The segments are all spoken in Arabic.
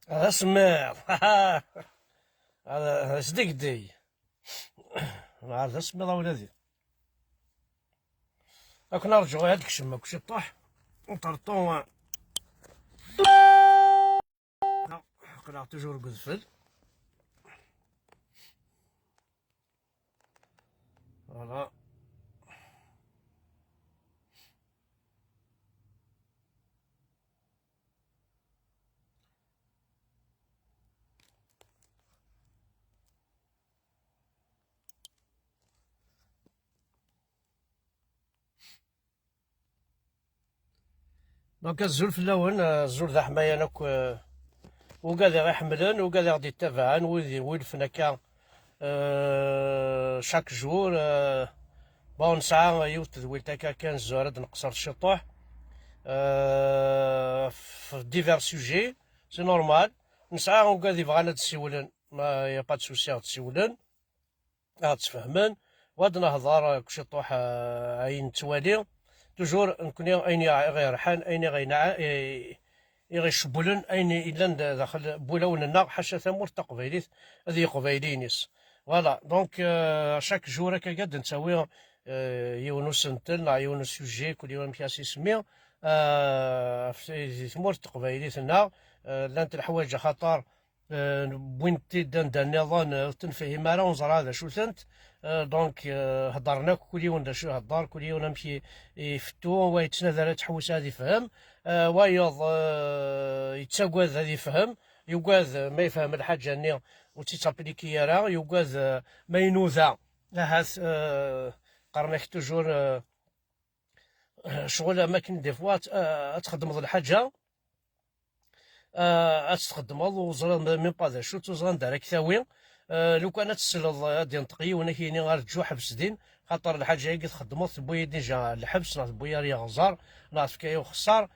هذا سمير. هذا صديق. هذا سمير ولادي. راك نرجعو هاديك الشمة كلشي طاح نطرطو. قناع توجور قذفل. فوالا. دونك الزول في اللون، الزول ذا حماية ناك، وقاعد يحملن وقاعد غادي يتابعن ويد فنكا. شاك جور. بون ساعة يوت تذويل تاكا كان زوارد نقصر الشطوح. في ديفير سوجي سي نورمال. نسعى وقاعد يبغانا تسيولن، ما يا با سوسي غاد تسيولن، غاد تفهمن، وغاد نهضر كلشي طوح. عين توالي توجور نكوني اين غيرحان اين غينع يغيشبولن اين الا داخل بولاوننا حاشا ثمور تقبيليت هذه قبيلينيس. فوالا دونك شاك جور هكا قد نساوي يونس نتل يونس سوجي كل يوم كاس يسمي في ثمور تقبيليتنا. لانت الحوايج خطر وين تيدان النظام تنفهم راه ونزر هذا شو ثنت. دونك هضرنا كل يوم شو هضر كل يوم نمشي يفتو ويتنذر تحوس هذه فهم. وايض يتساقوذ هذه يفهم يوقاذ ما يفهم الحاجة ني وتيتابليكي راه يوقاذ ما ينوذا هاث. قرناك توجور شغل اماكن دي فوا تخدم الحاجة تخدم وزرا من با شو توزرا دارك ثاوي. لو كانت تسلط غادي نطقي وانا كاينين غنرجعو حبس دين خاطر الحاجه هي تخدمو تبويا ديجا الحبس ناس بويا ريا غزار ناس كايو خسار.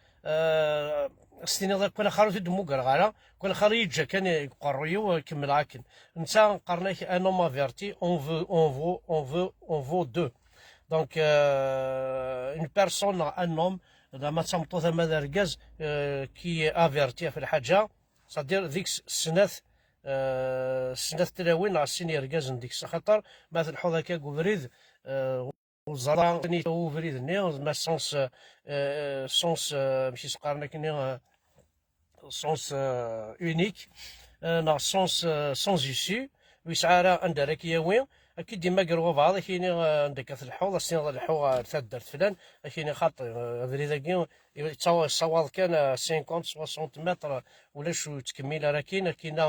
ستيني كنا خارج دمو كرغالا كنا خارج جا كان يقريو كمل عاكن نتا قرناك ان نوم فيرتي اون فو دو. دونك اون بيرسون ان نوم زعما تمطو ثما ركاز كي افيرتي في الحاجه صدير ذيك السنات. السنات تلاوين على السيني ركاز ديك خاطر ما تنحو هكا كوفريد وزرا نيتو فريد ني ما سونس سونس ماشي سقارنا كني سونس اونيك نا سونس سونس يسي ويسعى راه اندرك ياوي اكيد ديما قروا بعض كاين عندك في الحوض السين الحوض تدرت فلان كاين خاطر فريداكي يتصاوض كان 50 60 متر ولا شو تكمل راه كاين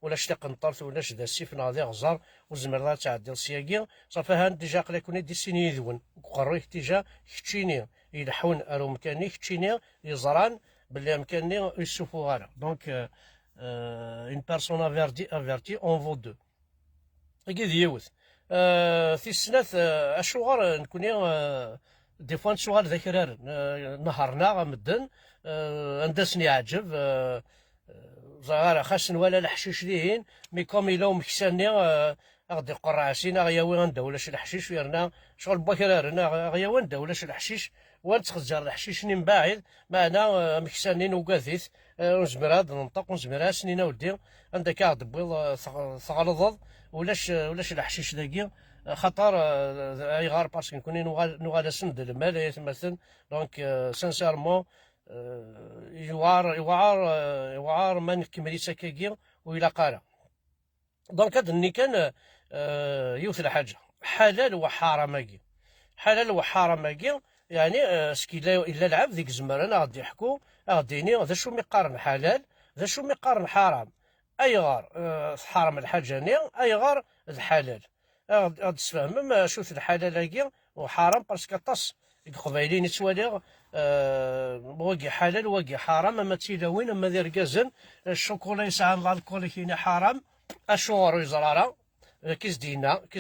ولا شتاق نطرت ولا شدا السيف ناضي غزار وزمر تعدي السياقي صافي هان ديجا قلا يكون دي سيني يذون وقريك ديجا كتشيني يلحون ارو مكاني كتشيني يزران باللي مكاني يشوفوا غالا دونك اون بيرسون افيرتي اون فو دو كي يوث. في السنات اشوغار نكوني دي فوا نشوغار ذاكرار نهارنا مدن اندسني عجب زغار خاصن ولا الحشيش ليهن مي كوم يلو مكساني غادي قرعسين غياوي غندولش الحشيش ويرنا شغل بكرارنا غياوي ندولش الحشيش ونتخزر الحشيش من بعيد معنا مكسانين وقاثيث ونزمر هاد ننطق ونزمر سنين ودي عندك عاد بويض ثغلظض ولاش الحشيش ذاكي خطر اي غار باسكو نكوني نوغال سند المال مثلا دونك سانسيرمون يوعار من كمري سكاكي وإلى قارة. دونك هاد اللي كان يوث الحاجة حلال وحرام حلال وحرام يعني سكي الا لعب ذيك الزمران غادي يحكو غاديني ذا شو ميقارن حلال ذا شو ميقارن حرام. اي غار حرام الحاجة ني اي غار الحلال غادي تفهم ما شوف الحلال هاكي وحرام باسكو طاس القبايلين يتوالي واقي حلال واقي حرام اما تيلاوين اما ذي ركازن الشوكولا يسعى الكول كاين حرام اشهر يزرارا كيس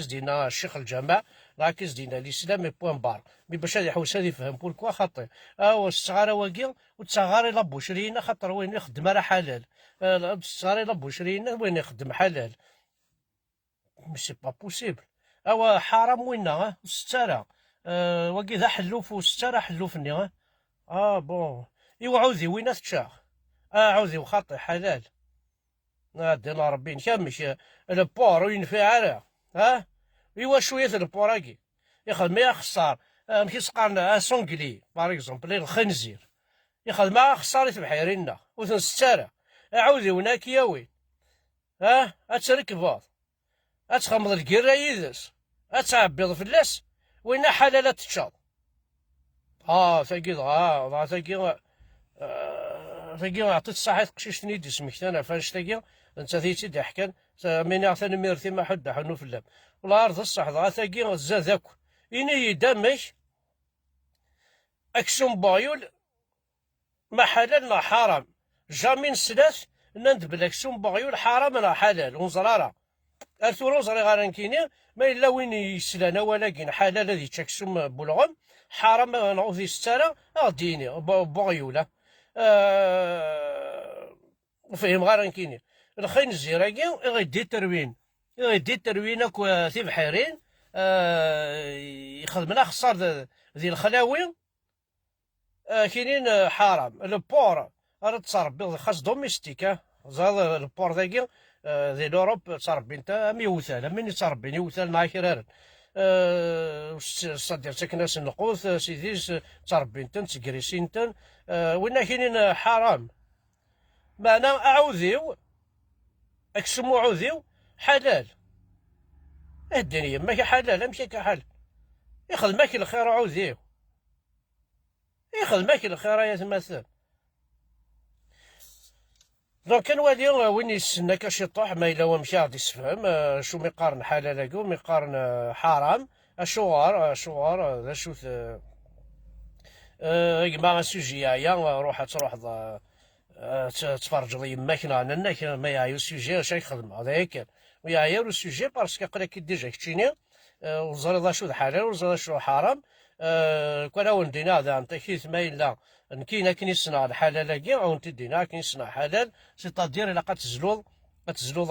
دينا الشيخ الجامع راه كيس دينا الاسلام بوان بار مي باش هذا يحوس هذا يفهم بوركوا خاطر الصغار واقي والصغار يلبوا شرينا خاطر وين يخدم راه حلال. الصغار يلبوا شرينا وين يخدم حلال مي سي با بوسيبل. حرام وينا الستاره واقي ذا حلوف والستاره حلوفني بون ايوا عوذي وين تشاغ عوذي وخاطي حلال دينا ربي نكمش البور وينفع عليها. ها ايوا شويه البوراكي يخدم يا خسار. ماشي سقارنا سونكلي باغ اكزومبل الخنزير يخدم خسارة بحيرنا وتنستارا عاودي هناك يا وين. اتركباض اتخمض الكيرا يدس اتعبيض فلاس وين حلالة تشاط. ثاقي ثاقي عطيت الصحيح قشيش تنيدي سميك انا فاش ثاقي انت ثيتي ضحكا من عثاني ميرتي ما حد حنو فلام ولا ارض الصح ثاقي زادك إني دمك اكسوم بايول ما حلال ما حرام جامين سلاث نند بلاكسوم بايول حرام لا حلال ونزرارا ارثورو زري غارنكيني ما الا وين يسلانا ولكن حلال هذي تشكسوم بولغم حرام نعوذ الستارة ديني بايولا وفهم غارنكيني الخين الزيراكي يغيدي تروين يغيدي تروينك في بحيرين يخدمنا خسار ذي الخلاوي كاينين حرام البور راه تصربي خاص دوميستيك زاد البور ذاكي ذي لوروب تصربي نتا ميوثال من يتصربي يوثال ناكرار صدير تكناس النقوث سيديس تصربي نتا تكريسي نتا وين كاينين حرام معنا اعوذيو اكسمو عوذيو حلال الدنيا ما حلال ماشي كحل يخدمك الخير عوذيو يخدمك الخير يا تمثل. دونك كنوالي وين يستنى كاش يطوح ما الا هو مشى غادي يسفهم شو ميقارن حلال ميقارن حرام اشوار ذا شوت ما سوجي يا روح تروح تفرج لي يماك نانك ما يعيو سوجي اش يخدم هذا هيك ويعيو السوجي باسكو قراك ديجا كتشيني وزري شو حلال وزري شو حرام كون اون دينا ذا انت كيف ما الا كاين كنيسنا الحلال كاع او انت دينا كنيسنا حلال سيتادير الا قتزلو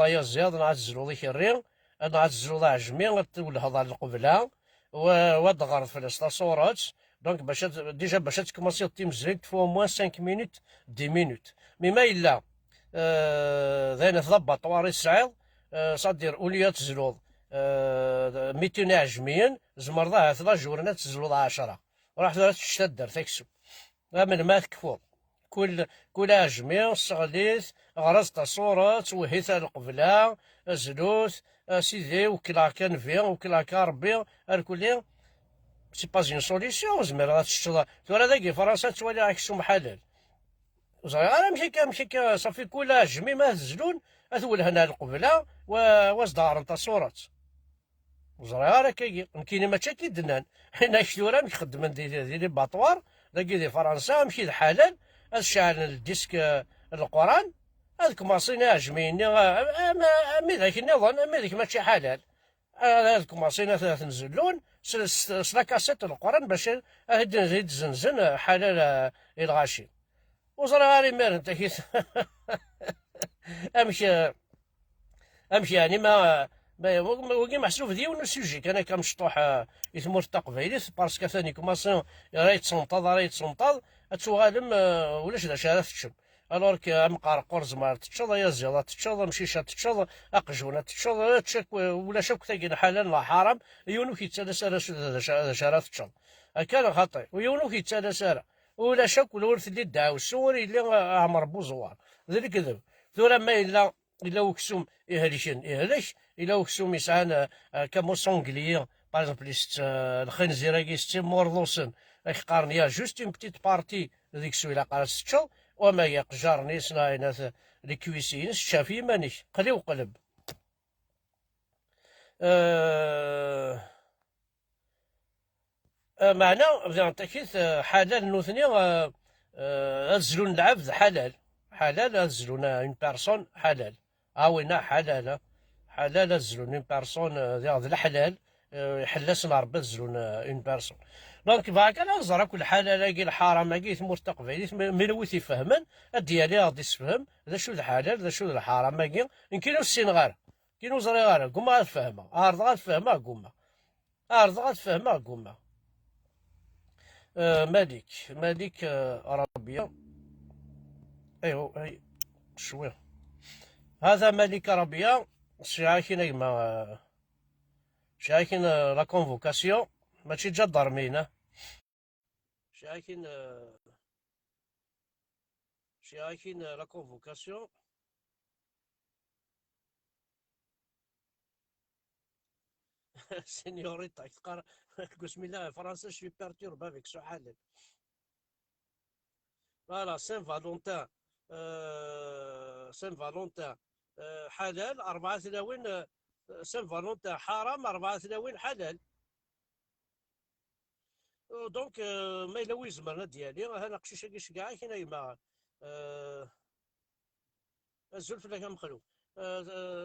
يا زياد انا عتزلو ذيك الريغ انا عتزلو عجمي تولي هضر القبله ودغرض في الاسطاسورات دونك باش تكماسي تيمزريك فو موان 5 مينوت 10 مينوت مما الا ذاين تضبط طواري السعيد صدير اوليا تزلوض 200 عجميا زمرضاها 13 جورنا تزلوض 10 راح تشتدر تكسب من ما تكفو كل عجمي صغليث غرزت صورة وهيث القبلة زلوث سيدي وكلا كان فيا وكلا كاربي الكلي سي با زين سوليسيون زمر تشتغل ثورا ذاكي فرنسا توالي عكسهم حلال انا مشي صافي كل عجمي ما تزلون اثول هنا القبلة وازدار انت صورات وزرا راه كاين ما تشكي دنان حنا شتورا مخدم دي باطوار ذاكي دي فرنسا مشي حلال الشعل الديسك القران هذوك ماصينا عجميني مي ذاك النظام مي ذاك ماشي حلال هذوك ماصينا ثلاث نزلون سلا كاسيت القران باش هيد زنزن حلال الغاشي وزرا غاري مير انت كيف امشي يعني ما وكي محسوب ديال السوجي كان كمشطوح يثمر التقبيلي باسكو ثاني كوماسيون راه يتسنطض اتوغالم ولاش ذا شارف تشم الوغ مقار قرز مار تشض يا زيضه تشض مشيشه تشض اقجونه تشض تشك ولا شك ثقين حلال لا حرام يونو كيتسالس هذا شارف تشض كان خطي ويونو كيتسالس ولا شك الورث اللي دعاو السوري اللي عمر بوزوار ذلك كذب ثورا ما الا وكسوم يهلش الا وكسوم يسعان كمو سونغليون باغ اكزومبل الخنزير كيستي مورضوسن يقارن يا جوست اون بتيت بارتي ديك السويله قال ستشو وما يقجرني صناينات لي كويسين الشافي مانيش قلي وقلب معنا بدا تاكيد حلال نوثني الزلون العبد حلال الزلون اون بيرسون حلال وين حلال الزلون اون بيرسون ذا الحلال يحلس ربي الزلون اون بيرسون دونك فهاك انا نزرى كل حلال كي الحرام كي ثمور تقبيلي من ويت يفهمن ديالي غادي يسفهم ذا شو الحلال ذا شو الحرام كي يمكن السين غير كي نوزري غير قوما غتفهمها ارض غتفهمها قوما ارض غتفهمها قوما مالك عربية ايوا هاي شويه هذا ملك ربيع شايكين ايما شايكين لا كونفوكاسيون ماشي جا ضرمينا شايكين لا كونفوكاسيون سينيوريتا تقرا بسم الله فرنسا شوي بيرتورب افيك شو حالك فوالا سان فالونتان سان فالونتان حلال 4 سان فالونتان حرام 4 حلال دونك ما إلا وين زمرنا ديالي هذا قشيشه كاع كاين يما الزلف لك مخلوق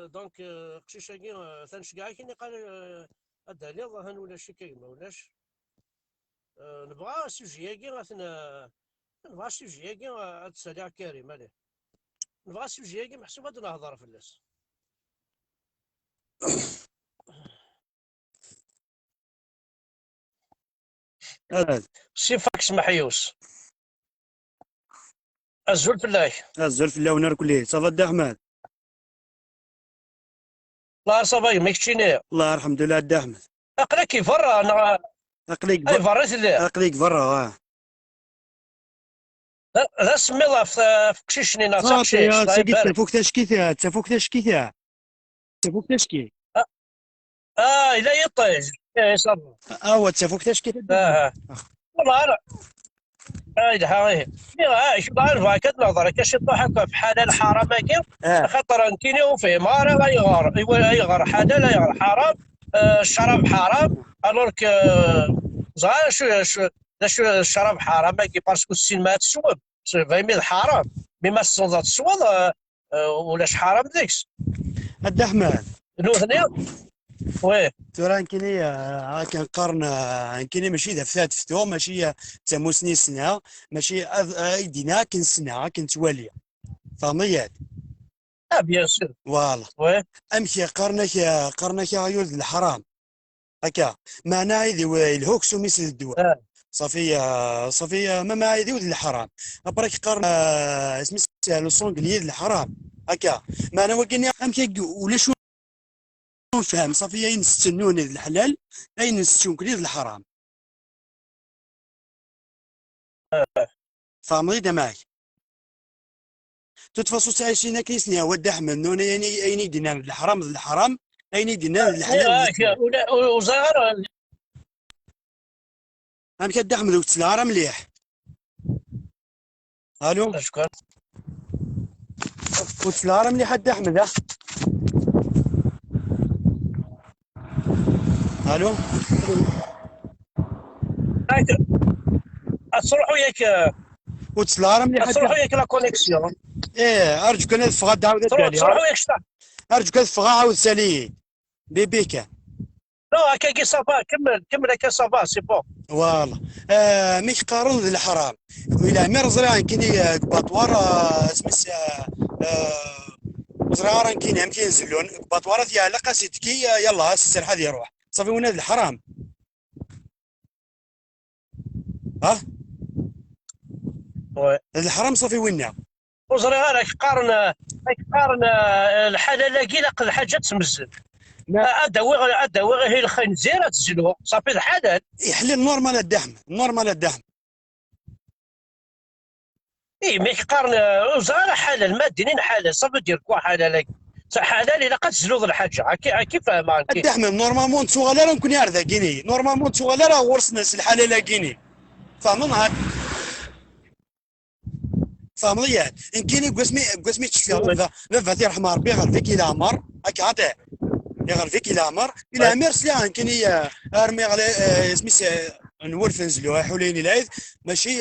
دونك قشيشه كاع تنشكاع كاين قال الدليل ظهر ولا شي كاين ما ولاش نبغى سوجي كاع نبغى سوجي كاع هاد السليع كريم عليه نبغى سوجي كاع محسوب هاد نهضر في الناس سي فاكس محيوس الزلف الله الزلف الله ونار كليه صافا دا احمد لا صافي ماك تشيني الله الحمد لله دا احمد اقلك يفر انا اقليك اي فريت اللي اقليك برا هذا سمي الله في كشيشني ناصح صافي يا الله سيدي يبارك تفوك تشكيثه تفوك تشكيثه تفوك تشكي الا يطيج اي صافي هو تفوك تشكيثه والله انا هاي هاي شو عارف هكا نظرك كاش يضحك في حلال حرام هكا خاطر نتيني وفيه مارا لا يغار حلال لا يغار حرام الشراب حرام الوغ زعما شو الشراب حرام هكا باسكو السين ما تسوب فهمي الحرام بما الصودا تسوض ولاش حرام ديكس الد احمد نوثني وي ترى كني كنقارن كني ماشي دفات فتو ماشي تموسني سنه ماشي ايدينا كن سنه كنتوالي فهميات بيان سور فوالا وي امشي قرنك يا ولد الحرام هكا معناه يدي الهوكس ومثل الدواء صفية ما معايا ولد الحرام ابرك قرن اسمي لو الحرام هكا معناه وقني امشي ولا شو فاهم صافي ينستنون الحلال ينستون كليد الحرام فهمي دا معاك تتفاصل تعيشين كيسني ود احمد نون يعني اين يدينا الحرام اين يدينا الحلال وزغر ام كد احمد وتسلارة مليح الو شكرا وتسلارة مليح حد احمد الو اصلحوا ياك وتسلارة مليح حد اصلحوا ياك لا كونيكسيون ارجوك انا فغا داود صلحوا ياك شتا ارجوك فغا عاود سالي بيبيكا لا هكا صافا كمل هكا صافا سي بون والله ميك قارن الحرام الى مير زرع كيني باطوار سميس زرارا كاين هم كينزلون باطوار ديال قاسيتكي يلا السرحه ديال روح صافي وين هذا الحرام وي الحرام صافي وين وزري راك قارن الحلال كي لقى الحاجه تمزل اداوي هي الخنزير تزلو صافي الحلال يحلل نورمال الدحم نورمال الدحم مي قارن وزري حلال ما دينين حلال صافي دير كوا حلال حلال الا قد تزلو الحاجه كيف فاهم الدحم نورمالمون تشوغالا نكون يعرف كيني نورمالمون تشوغالا ورس ناس الحلال كيني فهمون هاد فهمضيات ان كاين قسمي تشفيها لا فاتي رحمه ربي غير فيك الى عمر هكا عطيه غير فيك الى عمر الى عمر سلا كاين ارمي غلي سميس نولف نزلوا حولين العيد ماشي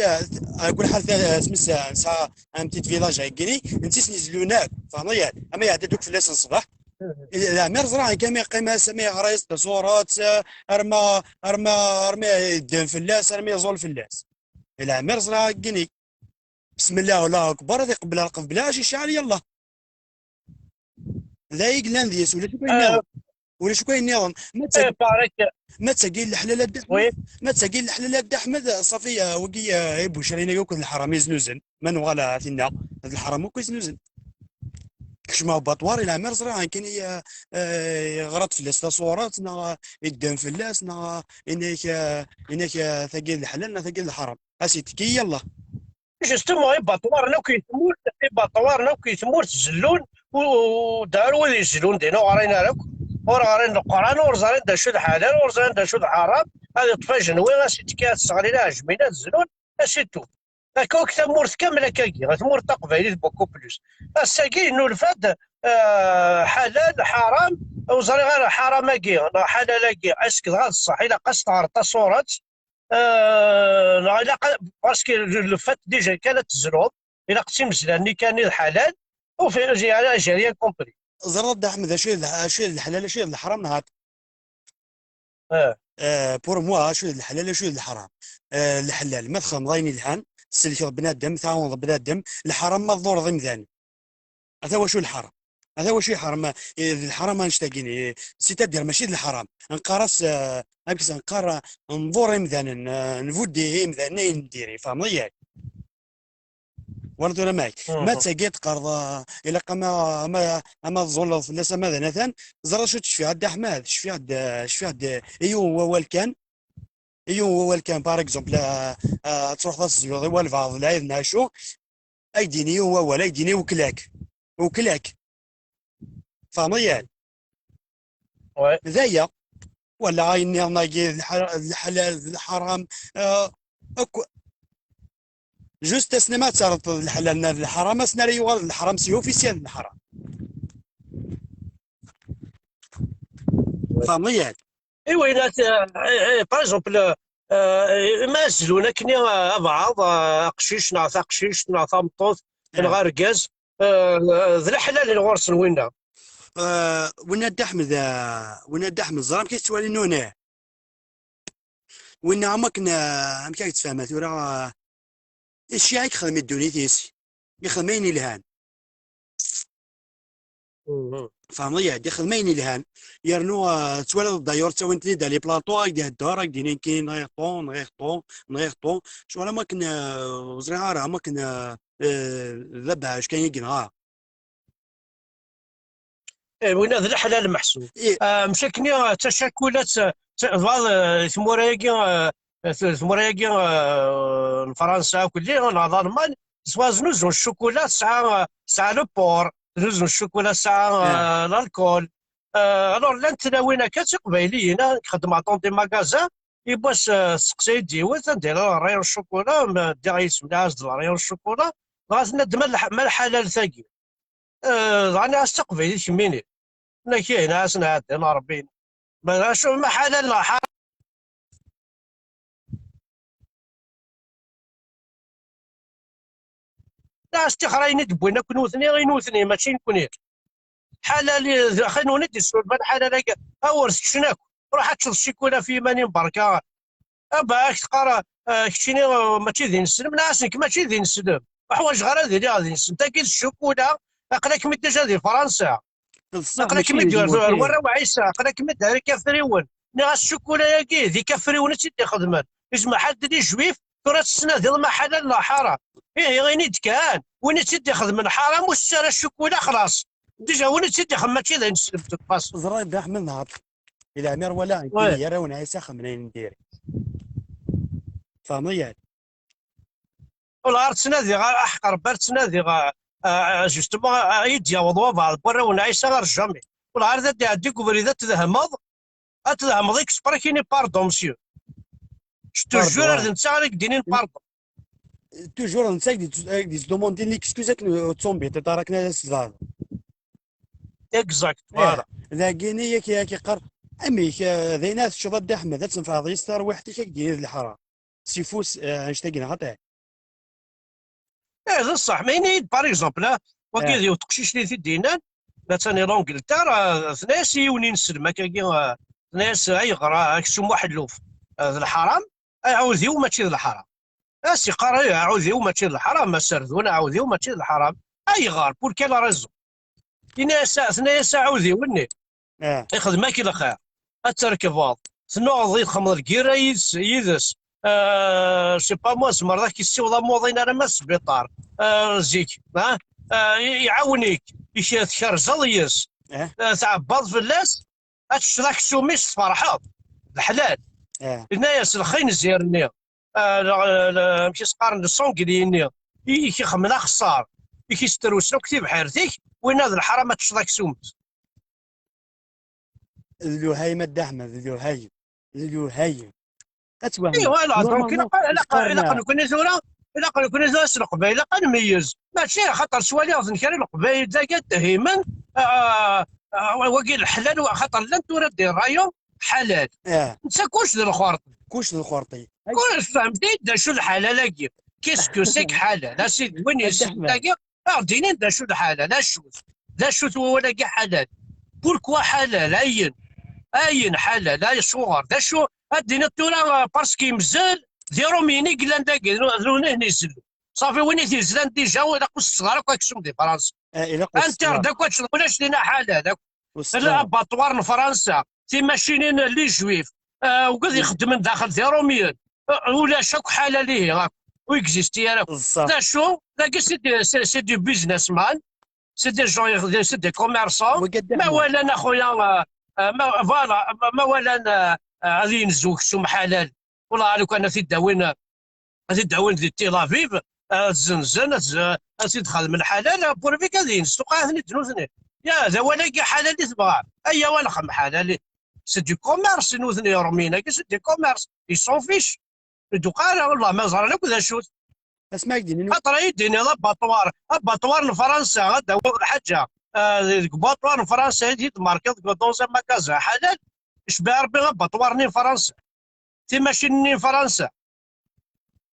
كل حال سميس نسا ان بتيت فيلاج هكيني نتيس نزلوناك فهمضيات اما يعددوك في اللاس الصباح الى عمر زرع كامي قيمه سمي غرايس تصورات ارمى الدم في اللاس ارمي زول في اللاس الى عمر زرع كيني بسم الله والله اكبر هذه قبلها شي شعر يلا لا يقلان ديس ولا شو كاين ولا شو كاين نظام ما تسقي الحلال الدحمد ما تسقي الحلال الدحمد صافي وقي بوشرينا ياكل الحرام يزنوزن من ولا فينا هذا الحرام وكو يزنوزن كشما باطوار الى مر زرا كان غرات في الاستصورات يدم في اللاس انك ثقيل الحلال ثقيل الحرام اسيتكي يلا. جوستومون إباطوار كيتمور، إباطوار كيتمور تزلون وداروا وين يزلون دينا وغارينا لك ور غارين القران ور زارين دا شو الحلال ور زارين دا شو الحرام. هذه طفى جنوي غاسيتي كتصغرينا عجمينا تزلون اسيتو. هكاك تمورت كامله كاكي غتمور تقبايلي بوكو بلوس. الساكي انه الفاد حلال حرام وزاري غير حرام كي حلال كي اسك غاد الصح الا قصت غرطا صورات باسكو لو فات ديجا كانت تزروب الى قتي مزلاني كان الحلال وفي جاريه كومبري. زرد احمد شو الحلال شو الحرام نهار. اه بور موا شو الحلال شو الحرام. الحلال ما تخم ضايني الحان سلك بنادم تعاون بنادم. الحرام ما تضر ضمن هذا هو شو الحرام. هذا هو شو الحرام. الحرام ما نشتاقيني سيتادير ماشي الحرام نقارس هكذا نقار نظور مثلا نفودي مثلا نديري فهمني ورد ولا معك ما تسقيت قرض الى قما ما تظل في الناس مثلا زرا شو تشفي عند احمد شفي عند ايو كان ايو كان بار اكزومبل تروح تصير والفاض العيد ناشو ايديني هو ولا ايديني وكلاك فهمي ذايا ولا عيني ناقي الحلال الحرام جوست سينما صارت الحلال الحرام سيناريو الحرام سي اوفيسيال الحرام فهمي. ايوا الا باغ اكزومبل ما زلونا كني بعض قشيش نعطى قشيش نعطى مطوط نغار كاز ذا الحلال اللي غورس وينا وين دحمد وين دحمد الزرام كيتسوالي نونه وين عمك عم كاع تفهمها ثورا الشيعي يخدم الدونيتيس يخدمين الهان فهمي يخدمين الهان يرنو تولد الدايور تسوي دا لي بلاطو هكذا الدار هكذا كاين نغيطون شو ما كنا وزريعه ما كنا ذبح اش كان يقنها وين ذا الحلال محسوب مشاكني تشكلات بعض ثمورايكي فرنسا وكلي الالمان سوا زوج الشوكولا ساعه لو بور زوج الشوكولا ساعه الكول. الوغ لا نتناوينا كتقبايليين نخدم عطون دي ماكازان يباس سقسي ديوات ندير ريون الشوكولا دير يسمى عز ريون الشوكولا غاتندم ما الحلال ثاقي غاني استقبايلي كميني انا كاين اسنا عاد انا ربي ما شوف ما حلال لا حرام لا استخرايني دبوينا كنوثني غينوثني ماشي نكوني حلال خلينا ندي السؤال بان حلال اورث شناك روح تشوف الشيكولا في ماني بركه باك تقرا كشيني ماشي ذي نسلم ناسك ماشي ذي نسلم حوايج غير هذه اللي غادي نسلم تاكيد الشوكولا اقلاك مديش هذه فرنسا اقلاك مدير الورا وعيسى اقلاك مدير كافريون ناس الشوكولا ياكي ذي كافريون تيدي خدمان اسمع حد لي جويف ترى السنه ديال ما حلال لا حرام غير كان وين تيدي خدم حرام والسنه الشوكولا خلاص ديجا وين تيدي خدم ماشي ذي نسلم تباس زراي داخل من نهار الى امير ولا يا راون عيسى خمنين ندير فهمي والغار تنادي غير احقر بار تنادي جوستومون يتجاوضوا بعض برا ونعيشها غير جامي والغار ذا ديك وبريده تذهمض اتذهمض اكسبريكيني باردون مسيو توجور انت غير دينين باردون توجور انت دي دوموندي لي اكسكوزاك تومبي تراكنا الزاد اكزاكت فوالا لاكيني ياكي قر اميك ذي ناس شباب احمد تنفع يستر وحدي كدير الحرام سيفوس اشتاقنا غطاه هذا صح مايني باغ اكزومبل وكيدي تقشيش لي في الدينان لا ثاني لونجلتير ثناس يونين سلمى كاكي ثناس يغرا كسوم واحد لوف هذا الحرام عاوذيو ماشي الحرام اسي قرا عاوذيو ماشي الحرام ما سردون عاوذيو ماشي الحرام اي غار بور كيل ريزون الناس ثناس عاوذيو وني يخدم كي الخير اتركب واض تنوض يخمر الكيرا يدس سي با موا زمر ذاك يسيوض موضين انا ما السبيطار زيك يعاونيك تكرزض يس اه تعبض في اللاس اتشراك سوميس تفرحض الحلال اه الناس الخين زيرني ماشي سقارن الصونكليني يكي خمنا خسار يكي ستروسنا كتيب حيرتك وين هذا الحرام تشراك سومس الوهايم الدحمد الوهايم الوهايم اتوهمه ايوا لا دونك نورمالمون الا سقارنا قالوا كنا زورا الا قالوا كنا زورا القبائل نميز ماشي خاطر سوالي غادي نكري القبائل ذاك تهيمن وكيل الحلال خاطر لن ترد الرايو حلال اه نسى كلش ذي الخوارط كوش الخورطي كلش فهمتي دا شو الحلال هاكي كيسكو سيك حلال اسيد وين الدحمه يسلاكي اعطيني دا شو الحلال لا شو لا شو ولا كاع حلال بوركوا حلال اين حلال لا صغار دا شو اديني التورا باسكي مزال ديرو ميني قلان داكي لونه نزل صافي وين تيزلان ديجا ولا قص الصغار كاكسوم دي فرنسا اه الى انت قص داك واش ولاش لينا حلال والصغار الاباطوار فرنسا تي ماشينين لي جويف وقد يخدم من داخل دي روميين ولا شاك حاله ليه راك ويكزيستي راك الصح لا شو لا سي دي بيزنس مان سي دي جون سي دي كوميرسون وقد ما احمد ولا اخويا ما فوالا ما ولا غادي نزوج سوم حلال والله لو كان في الدواوين غادي تداول دي تيل افيف تزنزن تدخل من حلال بورفيك غادي نسوق ثني تنوثني يا هذا ولا كي حلال اللي تبغى ايا ولا خم حلال سي دو كوميرس نوثني رمينا كي سي دو كوميرس يسون فيش دوكا والله ما زرا لك ذا شوت اسمعك ديني خاطر يديني لاباطوار فرنسا غدا الحاجه الباطوار فرنسا هذه ماركت دوزا مكازا حلال شبه ربي لاباطوار ني فرنسا تي ماشي ني فرنسا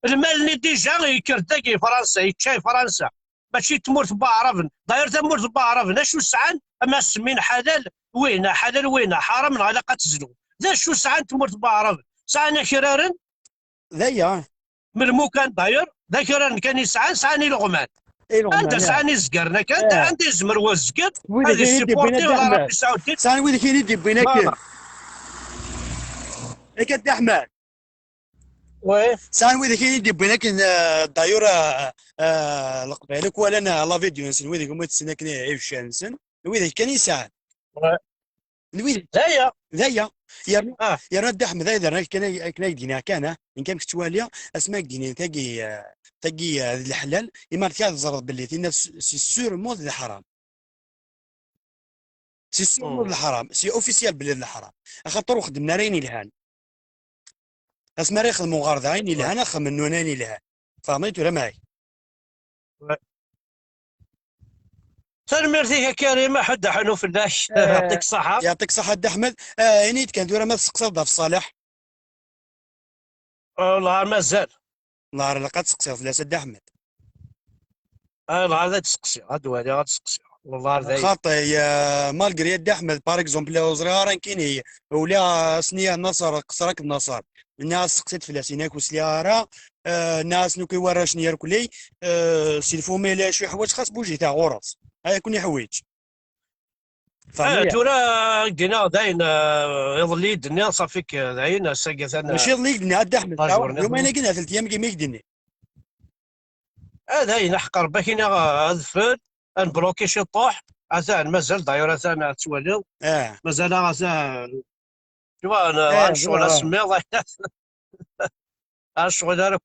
المال اللي ديجا يكرتاكي فرنسا يتشاي فرنسا ماشي تموت بعرف داير تموت بعرف شو سعان اما سمين حلال وين حلال وين حرام على تزلو ذا شو سعان تموت بعرف سعان كرارن ذيا من المكان داير ذا كرارن كان يسعان سعاني لغمان اي انت الغمان سعاني زقرنا كان اه انت زمر والزقر ويلي هذه كاين يدي بين السيبورتي ولا الدحمه ربي سعودي سان ويلي كاين يدي بينك فوالا هيك الدحمه وي سان ويلي كاين يدي بينك دايره القبالك ولا انا لا فيديو نسن ويلي كما تسنكني عيب شانسن ويلي كان يساعد وي ويلي هيا ذايا يا اه يا رد احمد هذا كان دينا كان ان كان كتواليا اسماك ديني تاقي الحلال اما كان زرد باللي تينا سي سور مود الحرام سي سور مود الحرام سي اوفيسيال باللي الحرام خاطر خدمنا ريني الهان اسما راه يخدموا غير عيني الهان خمن نوناني الهان فهميت ولا معي تنميرتك يا كريم حد حنو فلاش يعطيك آه الصحة يعطيك صحة د احمد نيت كانت ورا ما تسقسى في صالح والله مازال نهار اللي قد تسقسي في د احمد والله هذا تسقسي هادو هذه غتسقسي والله ذايد خاطي مالغري يد احمد بار اكزومبل صغار كاين ولا سنيه نصر قصرك النصر الناس سقسيت فلاسيناك وسلياره الناس نو كيورا شنو يركلي سيلفو ميلا شي حوايج خاص بوجي تاع غرس هاي كوني حوايج فهمي تورا دينا داين يظلي الدنيا صافيك داين ساقت ماشي انا اللي قلنا عاد احمد تاع واحد لاجورني يومين قلنا 3 ايام كيما يقدني داين حقر باك هنا اذفل نبلوكي شي طوح اثان مازال داير اثان توالي اه مازال اثان شوف انا اه غنشغل اسمي الشغل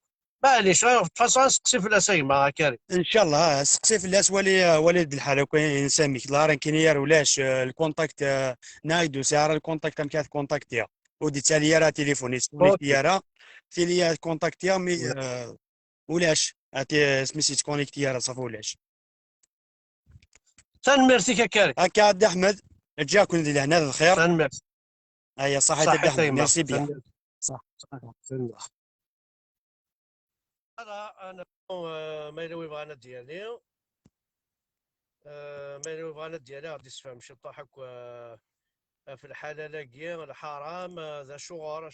معليش تفاصيل نسقسي في الاسايم مع كريم ان شاء الله سقسي في الناس ولد الحال كاين نسميك لا راه كاين يا ولاش الكونتاكت نايدو سيارة الكونتاكت مكان كونتاكتيا ودي تالي راه تليفوني اوكي سكونيكتي راه تيلي كونتاكتيا مي ولاش اتي سميتي تكونيكتي راه صافي ولاش تنميرتك يا كريم هكا عبد احمد جاكم لهنا الخير تنميرتي هيا صحيت عبد صحيت احمد يما ميرسي بيان تنميرتي صح تنميرتي انا ما يلوي بغانا ديالي ما يلوي بغانا ديالي غادي تفهم شي طاحك في الحاله لاقيه الحرام ذا شغر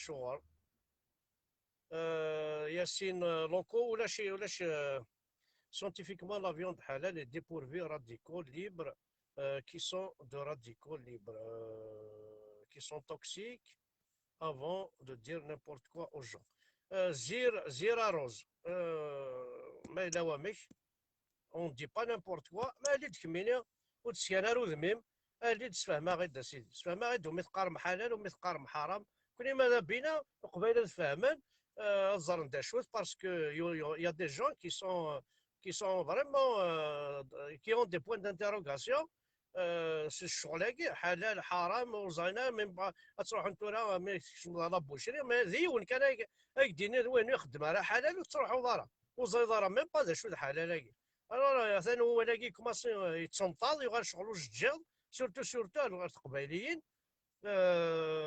ياسين لوكو ولا شي scientifiquement la viande halal est dépourvue de radicaux libres qui sont de radicaux libres qui sont toxiques avant de dire n'importe quoi aux gens zira rose ما إلا وامش on ne dit pas n'importe quoi ما اللي تكميني وتسكن ار ودميم اللي تسفهمها غير سيدي تسفهمها غير ومثقار حلال ومثقار حرام كل ماذا بينا قبيله تفهمن الزرن داشوت باسكو يا دي جون qui sont vraiment qui ont des points d'interrogation في الشغل حلال حرام وزينه من تروح انتو راه ما يكتشفوا لا بوشري ما ذيون كان يديني وين يخدم راه حلال وتروحوا ضرا وزيد راه ميم با شو الحلال راه ثاني هو لاقي كوماسي يتسنطاض يغير شغلو جديد سورتو القبايليين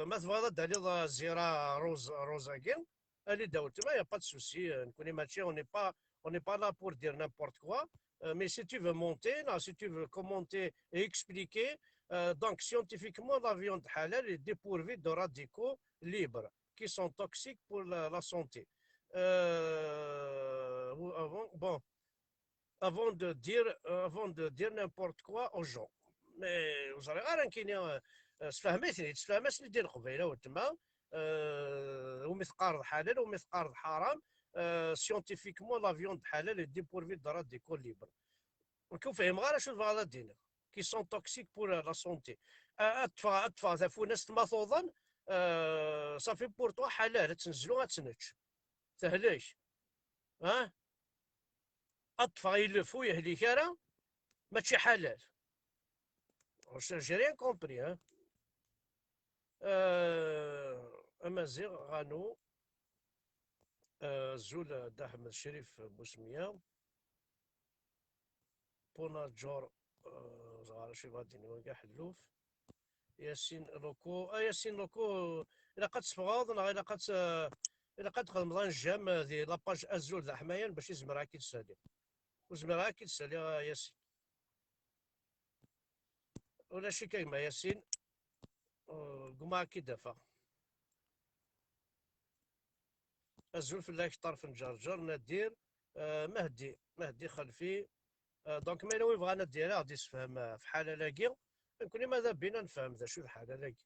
ما تبغى دالي زيرا روزاكين اللي داولت ما يا با دو سوسي نكوني ماشي on n'est pas là pour dire n'importe quoi mais si tu veux monter là si tu veux commenter et expliquer donc scientifiquement la viande halal est dépourvue de radicaux libres qui sont toxiques pour la santé bon avant de dire n'importe quoi aux gens mais vous allez voir كاين تفهمت اللي ديال القبيله وتما ومثقار حلال ومثقار حرام scientifiquement la viande halal est dépourvue de radicaux libres ولكن فهم غير شو هذا الدين qui sont toxiques pour la santé اطفا ذا ناس تماثوضا صافي بور توا حلال تنزلو غتنتش تهلاش ها اطفا يلفو يهلي كارا ماشي حلال j'ai rien compris hein امازيغ غانو زول دا احمد شريف بوسميه بونا جور زغار شي غادي نوقع حلوف ياسين لوكو ياسين لوكو الا قد تفغاض الا قد تخدم الجام ذي لاباج ازول ذا حمايان باش يزمرها كي تسالي وزمرها كي تسالي ياسين ولا شي كلمه ياسين قما كي دافع ازول في الله طرف نجرجر ندير مهدي خلفي دونك ما نوي بغانا ديرها غادي يسفهم في حاله لاقي يمكن ماذا بينا نفهم ذا شو الحاله لاقي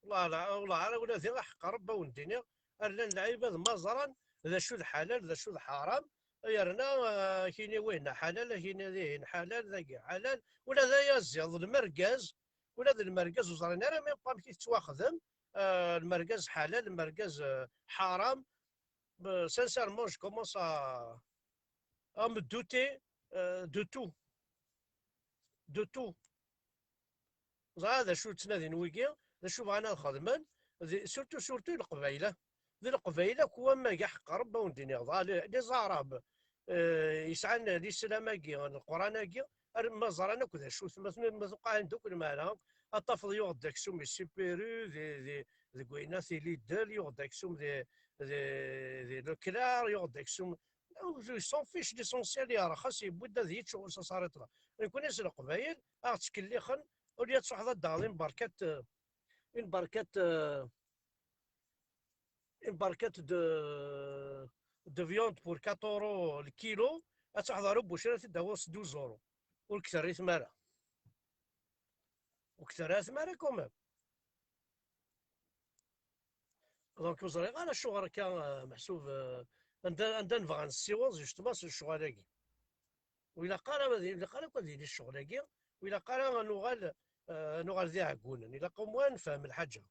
والله ولا ذي حق ربا ونديني الا اللعيبه ما زران ذا شو الحلال ذا شو الحرام يرنا كاين وين حلال كاين ذي حلال ذاك حلال ولا ذا يزيض المركز ولا ذا المركز وزرنا راه ما يبقى كي تواخذم المركز حلال المركز حرام sincèrement je commence à me douter de tout هذا شو تنادي نويكي هذا شو بغانا نخدمن سورتو القبيله ذي القبيله كوا ما كاع حق ربا ونديني لي زعراب يسعن لي السلاماكي القراناكي ما زرانا كذا شو ما توقع عندك المالا الطفل يغدك سوم سيبيرو ذي كوينات لي دير يغدك سوم ذي الكلار يغدك سوم سون فيش ليسونسيال يا راه خاص يبدا ذي شغل صارت له يكون يسرق القبايل تكليخن وليا تصح هذا الدعظيم بركات une barquette de viande pour 4 euros le kilo تحضروا بوشرة تدوس 12 euros والكثر ثمارة وكثر ثمارة كومام دونك وزري على الشغل كان محسوب عندنا نبغى نسيوز جوستومون سو الشغل هاكي وإلا قال هذه الشغل هاكي وإلا قال نغال ذي عقونا إلا قوم نفهم الحاجة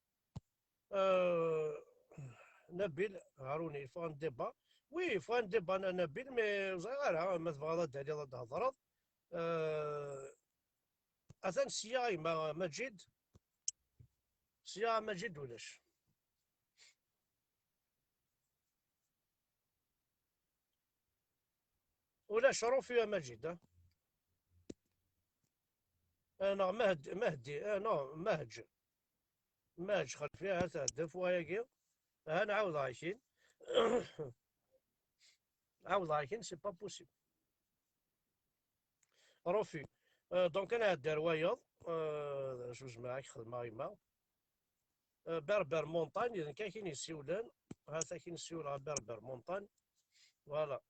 نبيل هاروني فان ديبا وي فان ديبا انا نبيل مي صغير ما تبغى دالي ضد هضرات اثن سياي مجد سيا مجد ولاش ولاش روفي مجد انا مهدي انا مهج خلفيها هدف وهاكي نعاود عايشين عاود عايشين سي با بوسيبل روفي دونك انا دار وايض جوج معاك خدمه يما بربر مونطان اذا كاين يسيولان هذا كاين يسيول بربر مونطان فوالا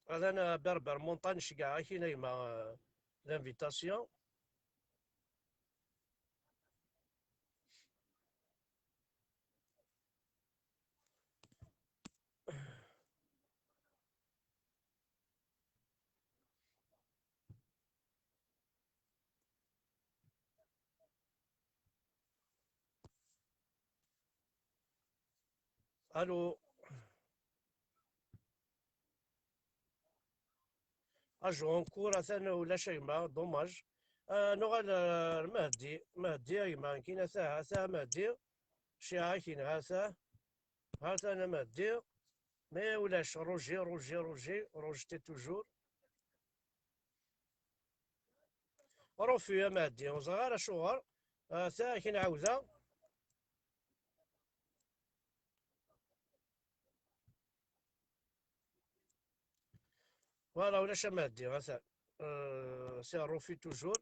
هذا انا بربر مونطان شكاع كاين يما l'invitation الو اجون كورة ثاني ولا شيء ما دوماج. نغال مهدي ايما كاين ثا مهدي شي كاين هاثا انا مهدي مي ولاش روجتي توجور روفي يا مهدي وصغار شغل. ثا كاين عاوزة فوالا ولاش مهدي غاثا. سي روفي توجور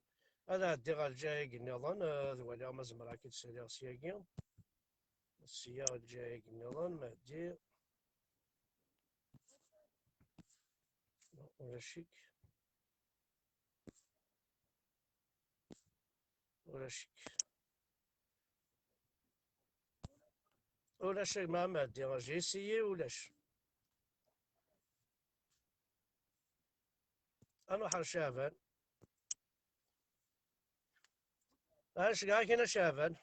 هذا هدي غا الجايق نظن ذوالي ما زمرا كي تسالي سياكي السياق الجايق نظن مهدي ولا شيك ولا شيء مع مهدي غاجي يسيي ولاش انا حر شافان اش كاع كاين شافان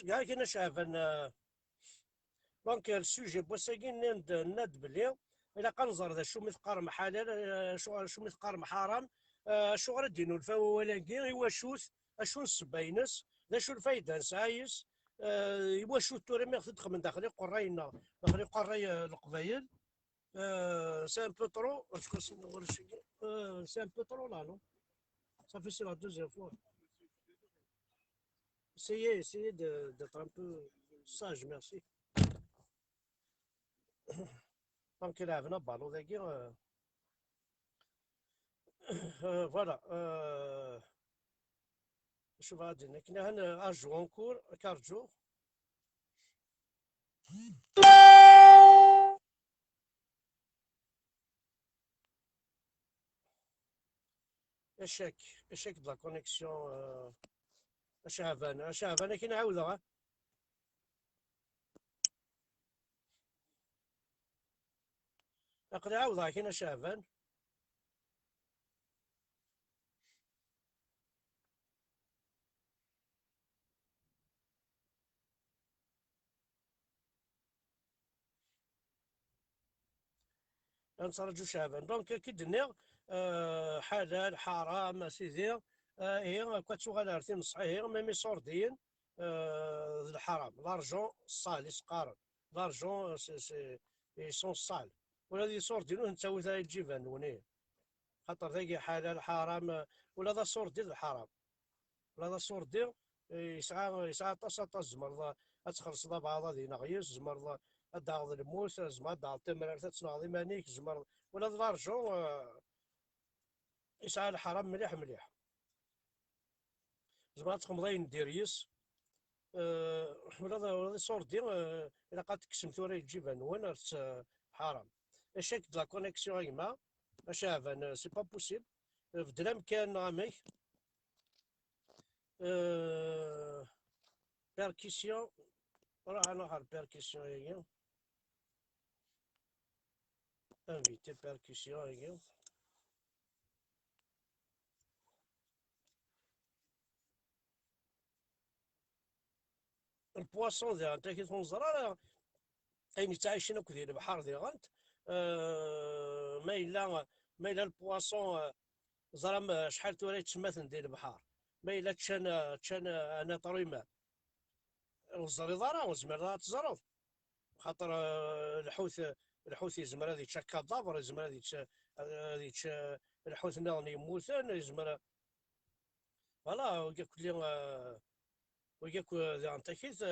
كاع كاين شافان. دونك السوجي بوساكين ناد بلي الا كنزر ذا شو مثقار حلال شو مثقار حرام. شو غادي دينو الفوالاكي واش اشو السباينس ذا شو الفايده نسايس. واش توري ما خدخ من داخلي قرينا داخلي قراي القبايل. سي ان بو ترو سي ان بو ترو لا نو صافي سي لا دوزيام فوا. essayez d'être un peu sage, merci. دونك لعبنا بالو ذاكي فوالا. شوف غادي كنا هنا اجو اونكور كارجو. اشاك د لا كونيكسيون. اشعفان كي نعاودها نقدر نعاودها كاين شعفان. نتفرجوا شعبان دونك كي دنيا حلال حرام سيدي. هي كتشوغال عرفتي صحيح ميمي صوردين. الحرام لارجون صال يسقارن لارجون سي سون صال ولا دي صوردين انت وثا الجبن ونيه خاطر ذاك حلال حرام ولا ذا صوردين الحرام ولا ذا صوردين. يسعى طاسه الزمر تخلص بعض هذه نغيس زمر داغ الموس زعما داغ التمر تتصنع مانيك زمر ولا لارجون. يسعى الحرام مليح مليح زعما تخمضين ديريس. ولا صوردي الا قد تكسم ثوري الجبن وين حرام. اشاك د لا كونيكسيون ايما اشافان سي با بوسيبل بدل امكان غاميك. بيركيسيون راه انا حال بيركيسيون هي انفيتي بيركيسيون هي البواسون ديال انت كي تنزر اين تعيشين كثير البحر ديال غانت. ما الا البواسون زرام شحال توري تسمات ديال البحر ما الا تشان انا طريمه الزريضه راه زمر تزرف خاطر الحوت يزمر هذه تشكا دابر يزمر هذه الحوت ناضي يموتن يزمر فوالا وياك انت كيف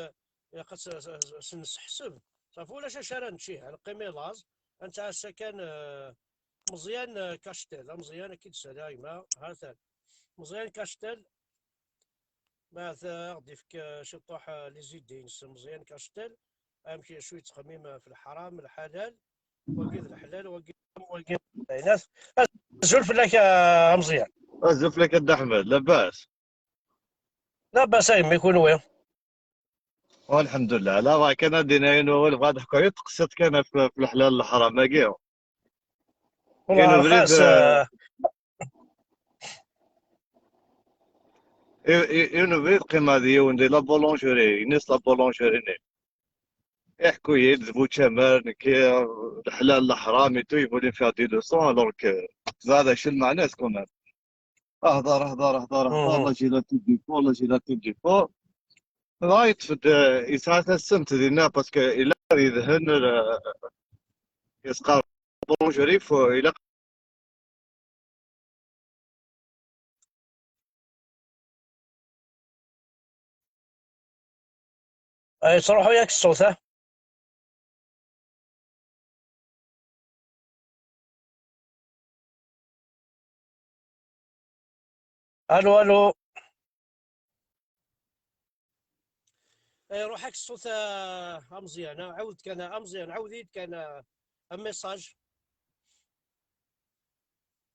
سنحسب صافي ولا شارع نمشي على قيميلاز انت السكن مزيان كاشتل مزيان كي تسالي ايما هاثا مزيان كاشتل ماذا غادي فيك شي طوح لي زيدين مزيان كاشتل امشي شويه تخميم في الحرام الحلال وكيد الحلال وكيد الناس زول فلاك مزيان أزف لك الد أحمد لاباس. لا باس ما يكون وين والحمد لله لا ما كان ديناين ولا بغا حكاية تقصد كان في الحلال الحرام ماكيو والله كاين بريد. خاص ينوفيت قيمة ديال لا بولونجوري ناس لا بولونجوري يحكوا يذبوا تمر كي الحلال الحرامي تو يقولون فيها دي لوسون الوغ هذا شو المعنى كمان اهدر اهدر اهدر اهدر مهم. لا جي لا تجي فوق لا جي لا تجي فوق رايت في إساعة السمت ديالنا باسكو إلا يذهن يسقى بونجوري فو إلا تروحوا ياك الصوت ها. الو الو. روحك الصوت مزيان. عاود كان مزيان، عاوديد كان ميساج،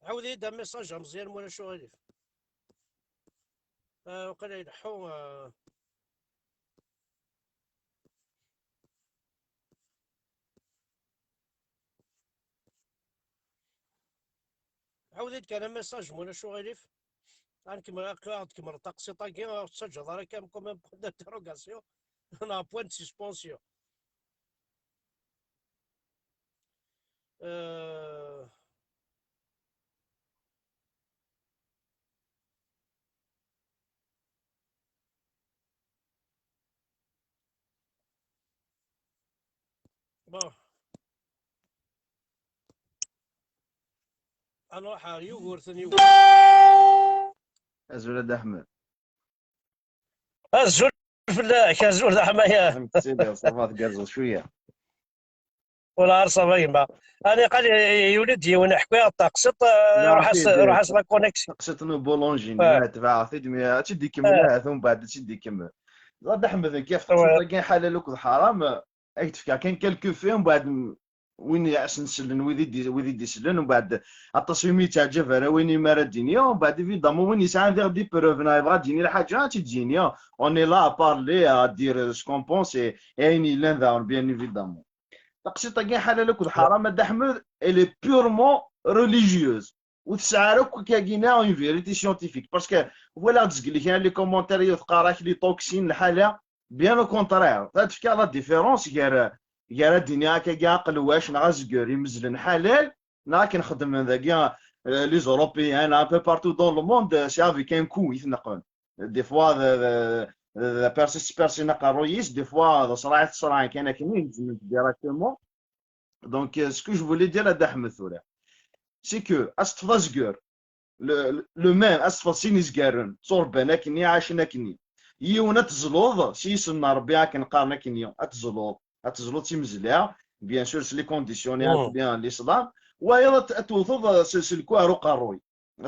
عاوديد ميساج مزيان ولا شو غادي. وقيلا يلحو. عاوديد كان ميساج ولا شو غادي. كيما كيما الطقس طاقي تسجل راه كان كوميم بوان دانتيروغاسيون انا بوان دو سسبونسيون. بون نروح يوغورت يوغورت. ولد احمد الزول فلاك الزول تاع حمايه فهمت سيدي صافا تقرزو شويه ولا عرصه باينه. انا قال لي يا ولدي وانا حكايه الطقسط روح لا كونيكسيون. قصت انه بولونجي ما تبع تدمي تشدي كمل ثم بعد تشدي كمل غاد احمد كيف تقصد كاين حلال وكل حرام اي تفكر كاين كالكو فيهم بعد وين يعس نسلن ويدي يسلن ومن بعد التصميم تاع جفره وين ما راه الدنيا ومن بعد فيدامون وين يسعى ندير دي بروف انا يبغى تجيني الحاجه تجيني اوني لا بارلي دير سكون بونسي يعني لان ذا بيان ايفيدامون تقصيت كاين حلال وكل حرام د احمد الي بيورمون ريليجيوز وتسعى كاينه اون فيريتي سيونتيفيك باسكو فوالا تزقل لي كاين لي كومونتير يذكر راك لي توكسين الحاله بيان او كونترير تفكر لا ديفيرونس يا الدنيا كاع قلواش نغا زكور يمزلن حلال نا كنخدم من ذا كاع لي زوروبيان ان بو بارتو دون لو موند سي افيك ان كو يتنقل دي فوا ذا بيرسي نقرويس دي فوا صراحه كاين كاين ديراكتومون دونك سكو جو فولي دير هذا احمد ثورا سي كو استفضا زكور لو مان استفضا سيني زكارن صوربانا كني عاشنا كني يونا تزلوض سي سنا ربي كنقارنا كني اتزلوض تيمزلها بيان سور سي لي كونديسيوني بيان ليسلام وهي توثض سلكوارو قروي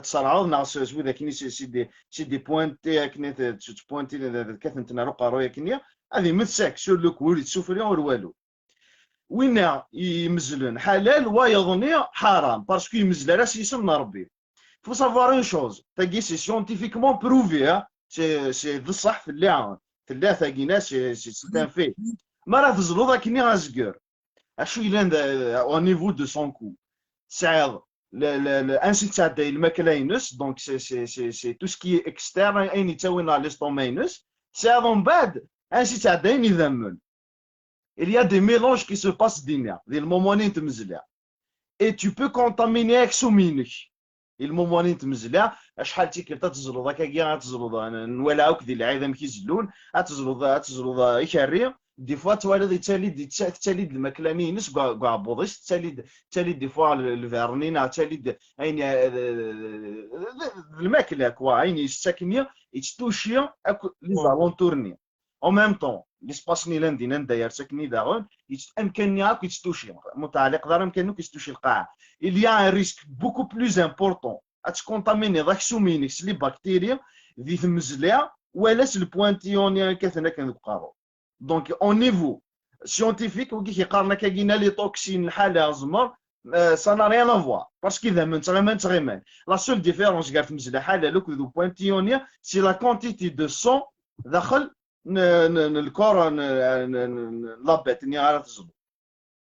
تصرعوا ناع سوي ذاك سي دي بوينتي كني بوينتي كثنت نارو قروي كني هذه متساك سور لو كول تسوفريون والو وين يمزلون حلال ويظني حرام باسكو يمزل راس يسمى ربي فو سافوار اون شوز تاكي سي سيونتيفيكمون بروفي سي بصح في اللي ثاقينا سي ان في ما راه تزلو ذاك ني غازكور اشو الا او نيفو دو سون كو سعيد انسي تاع الماكله ينس دونك سي تو سكي اكسترن اين يتاوي لا ليستومينس سعيد من بعد انسي تاع داين يذمل il y a des mélanges qui se passent دينا ديال المومونين تمزلها et tu peux contaminer avec سومينك المومونين تمزلها شحال تيكل تزلو ذاك كاع تزلو نولعوك ديال العيدم كيزلون تزلو يكري دي فوا توالد تالي الماكله ينس كاع بوضيش تالي دي فوا الفيرنين تالي اين الماكله كوا اين يستكني يتوشي لي زالونتورني en même temps l'espace نيلان دينا نداير ساكني داغون يمكنني هاك يتوشي متعلق دار يمكنك يتوشي القاع il y a un risque beaucoup plus important اتكونتاميني ذاك سومينيكس لي بكتيريا ذي تمزلها ولا البوانتيون كثنا كنبقاو دونك اون نيفو سيونتيفيك وكي كيقارنا كاينه لي توكسين الحاله زمر سا نا ريان افوا باسكو اذا من تغيمان لا سول ديفيرونس كاع تمزلها حاله لوك ذو بوانتيونيا سي لا كونتيتي دو سون داخل الكور لابيت ني عارف تزلو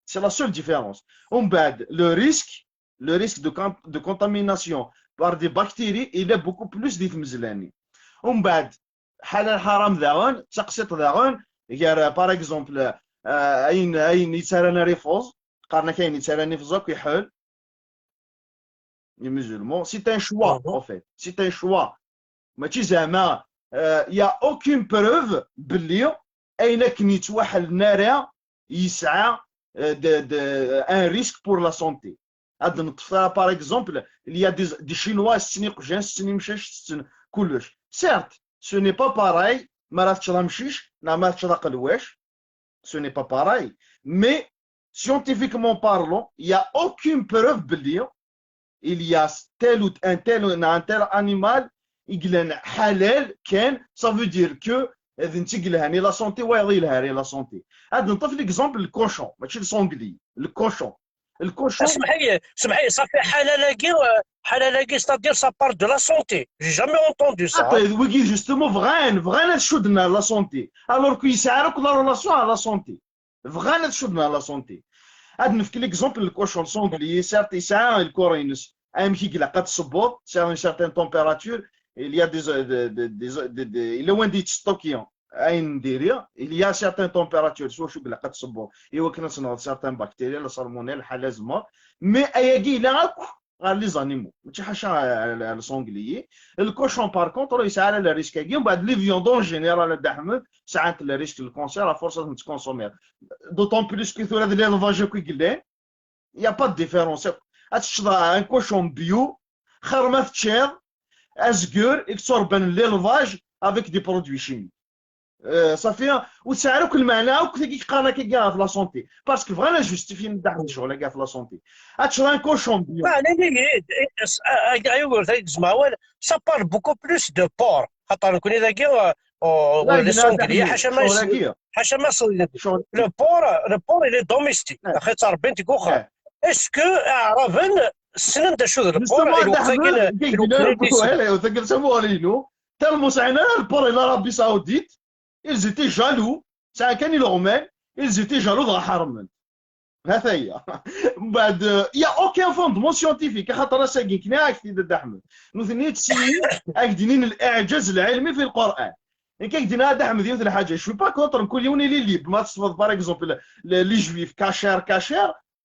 سي لا سول ديفيرونس ومن بعد لو ريسك دو كونتاميناسيون بار دي بكتيري il est beaucoup plus دي تمزلاني ومن بعد حلال حرام داغون تقسيط داغون غير باغ اكزومبل اين يتسالى ريفوز قارنا كاين يتسالى في زوك يحل لي musulmans سي ان شوا Mhm. en fait سي ان شوا ماشي زعما يا اوكين بروف باللي اين كنيت واحد النارا يسعى ان ريسك بور لا سونتي هاد نطفى باغ اكزومبل il y a des chinois ستني قجان ستني مشاش ستن كلش certes ce n'est pas pareil ما راه تشرا مشيش ما تشرا قلواش ce n'est pas pareil mais scientifiquement parlant il y a aucune preuve باللي il y a tel animal يقلن حلال كان ça veut dire que اذا انت قلهاني لا سونتي ويضي لهاني لا سونتي هاد نطف ليكزومبل الكوشون ماشي السونغلي الكوشون اسمح لي صافي حلالاكي ستادير سا بار دو لا سونتي جي جامي اونتوندو سا ويكي جوستومون فغان تشدنا لا سونتي الوغ كو يسعى لك لا ريلاسيون على لا سونتي فغان تشدنا لا سونتي هاد نفك ليكزومبل الكوشون سونغلي سيرت يسعى الكورينس ايم كي قلا قد تصبوط سير اون سيرتين تمبيراتور il y a il est loin d'être stocké اين نديريا il y a certaines températures سوا شو قلا قد تصبوا ايوا كنا تصنعوا certaines بكتيريا لا سالمونيل حلازمه مي اياكي لا غير لي زانيمو ماشي حاشا السونغليي الكوشون بار كونتر يسعى على الريسك كي ومن بعد لي فيوندون جينيرال الدحم ساعات الريسك الكونسير ا فورس تكونسومير دوطون بلوس كي ثور هذا ليلفاج كي قلان يا با ديفيرونس هتشرا ان كوشون بيو خرمه تشير ازكور يكثر بين ليلفاج افيك دي برودوي شيمي صافي وتسعر كل معنى وكي قانا كاع في لا سونتي باسكو فغانا جوستيفي ندعم الشغل كاع في لا سونتي هتشرا ان كوشون بيو ايوا زعما سا بار بوكو بلوس دو بور خاطر نكون اذا كاع لي سونغلي حاشا ما لو بور الي دوميستيك اخي تربين تيكو اخرى اسكو عرفن السنن دا شو البور وثقل سموالينو تلمو سعنا البور الى ربي سعوديت ils étaient jaloux ساعة كان العمان ils étaient jaloux ضغا حرمن هذا هي من بعد يا اوكين فوندمون سيونتيفيك خاطر ساكين كنا كثير د احمد نثني تسيين اكدينين الاعجاز العلمي في القران كيدينا هذا احمد مثل حاجه شو با كونتر كل يوم لي ليب ما تصفد باغ اكزومبل لي جويف كاشير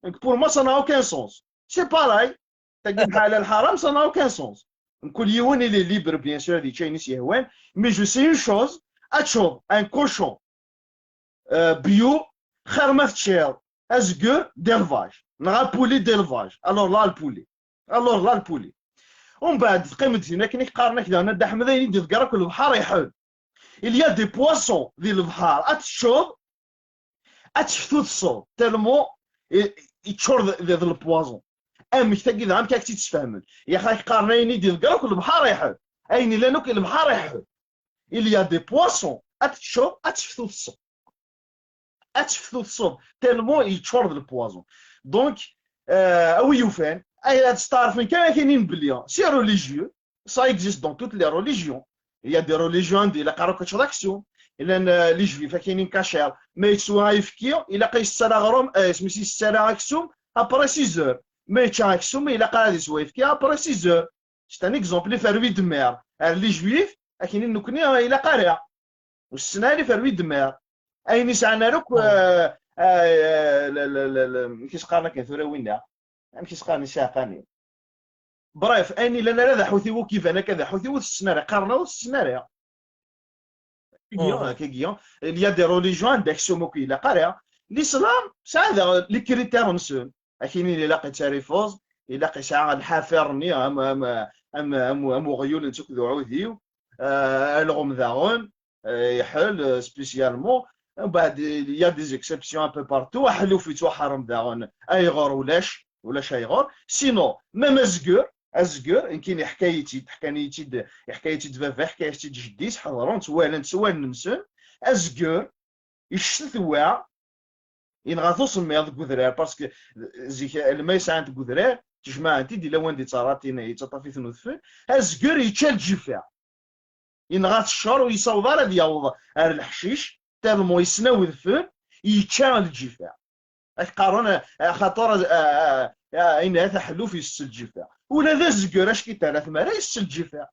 بور ما سا نا اوكين سونس سي باراي تقول حال الحرام سا نا اوكين سونس كل يوم لي ليبر بيان سور هذه تشاينيس يهوان مي جو سي اون شوز اتشوف ان كوشون بيو خير ما تشير ازكور ديلفاج نغا بولي ديلفاج الور لا البولي ومن بعد قيمت فينا كي قارنا كذا انا دا حمد يدي تقرا كل البحر يحل اليا دي بواسون ديال البحر اتشوف اتشفتو الصوت تالمو يتشور ديال البوازون امك تاكيد عام كاك تتفهمن يا خاي قارنا يدي تقرا كل البحر يحل اين لا نوك البحر يحل اليا دي بواسون اتشوف اتشفتو الصوت تالمو يتشور البوازون دونك او يوفان اي تعرفين كاينين بلي سي ريليجيو سا اكزيست دون توت لي ريليجيون il y a des religions دي لا قراو كتشراكسيون الا لي جويف كاينين كاشير ما يتسوا يفكيو الا قيسرا غروم سميتي سرا اكسوم ابري 6 ما يتشاكسوم الا قرا دي سوا يفكي ابري 6 سي ان اكزومبل فاروي دمير لي جويف كاينين نكني الا قارا والسنه اللي فاروي دمير اين سعنا لك كيش قارنا كثوره وينا كيش قارني شاقاني بريف اني لنا لا حوثي كيف انا كذا حوثي السنارة قارنا السنارة كيغيون il y a des religions d'action كي لا قارا الاسلام هذا لي كريتير نسون كاينين اللي لاقي ريفوز يلاقي ساعه الحافرني ام غيول تكذو عوذيو الغمذاون يحل سبيسيالمون من بعد يا دي زيكسيبسيون ان بو بارتو حلو في تو حرم داغون ايغور ولاش ايغور سينو ميم ازكور ان كاين حكايتي دفافا حكايتي جديس حضرون توالن نمسن ازكور يشتثوا ينغاثو سميض كودرار باسكو زيك الميس عند كودرار تجمع انت دي لوان دي تراتينا يتطفي ثنوثفن ازكور يتشال جفا ينغاث الشر ويصوض على ديال الحشيش تالمو يسناوي الفن يتشال الجفا قارون خاطر اين هذا حلو في السجفه ولا ذا الزكور اش كي ثلاث مرات السجفه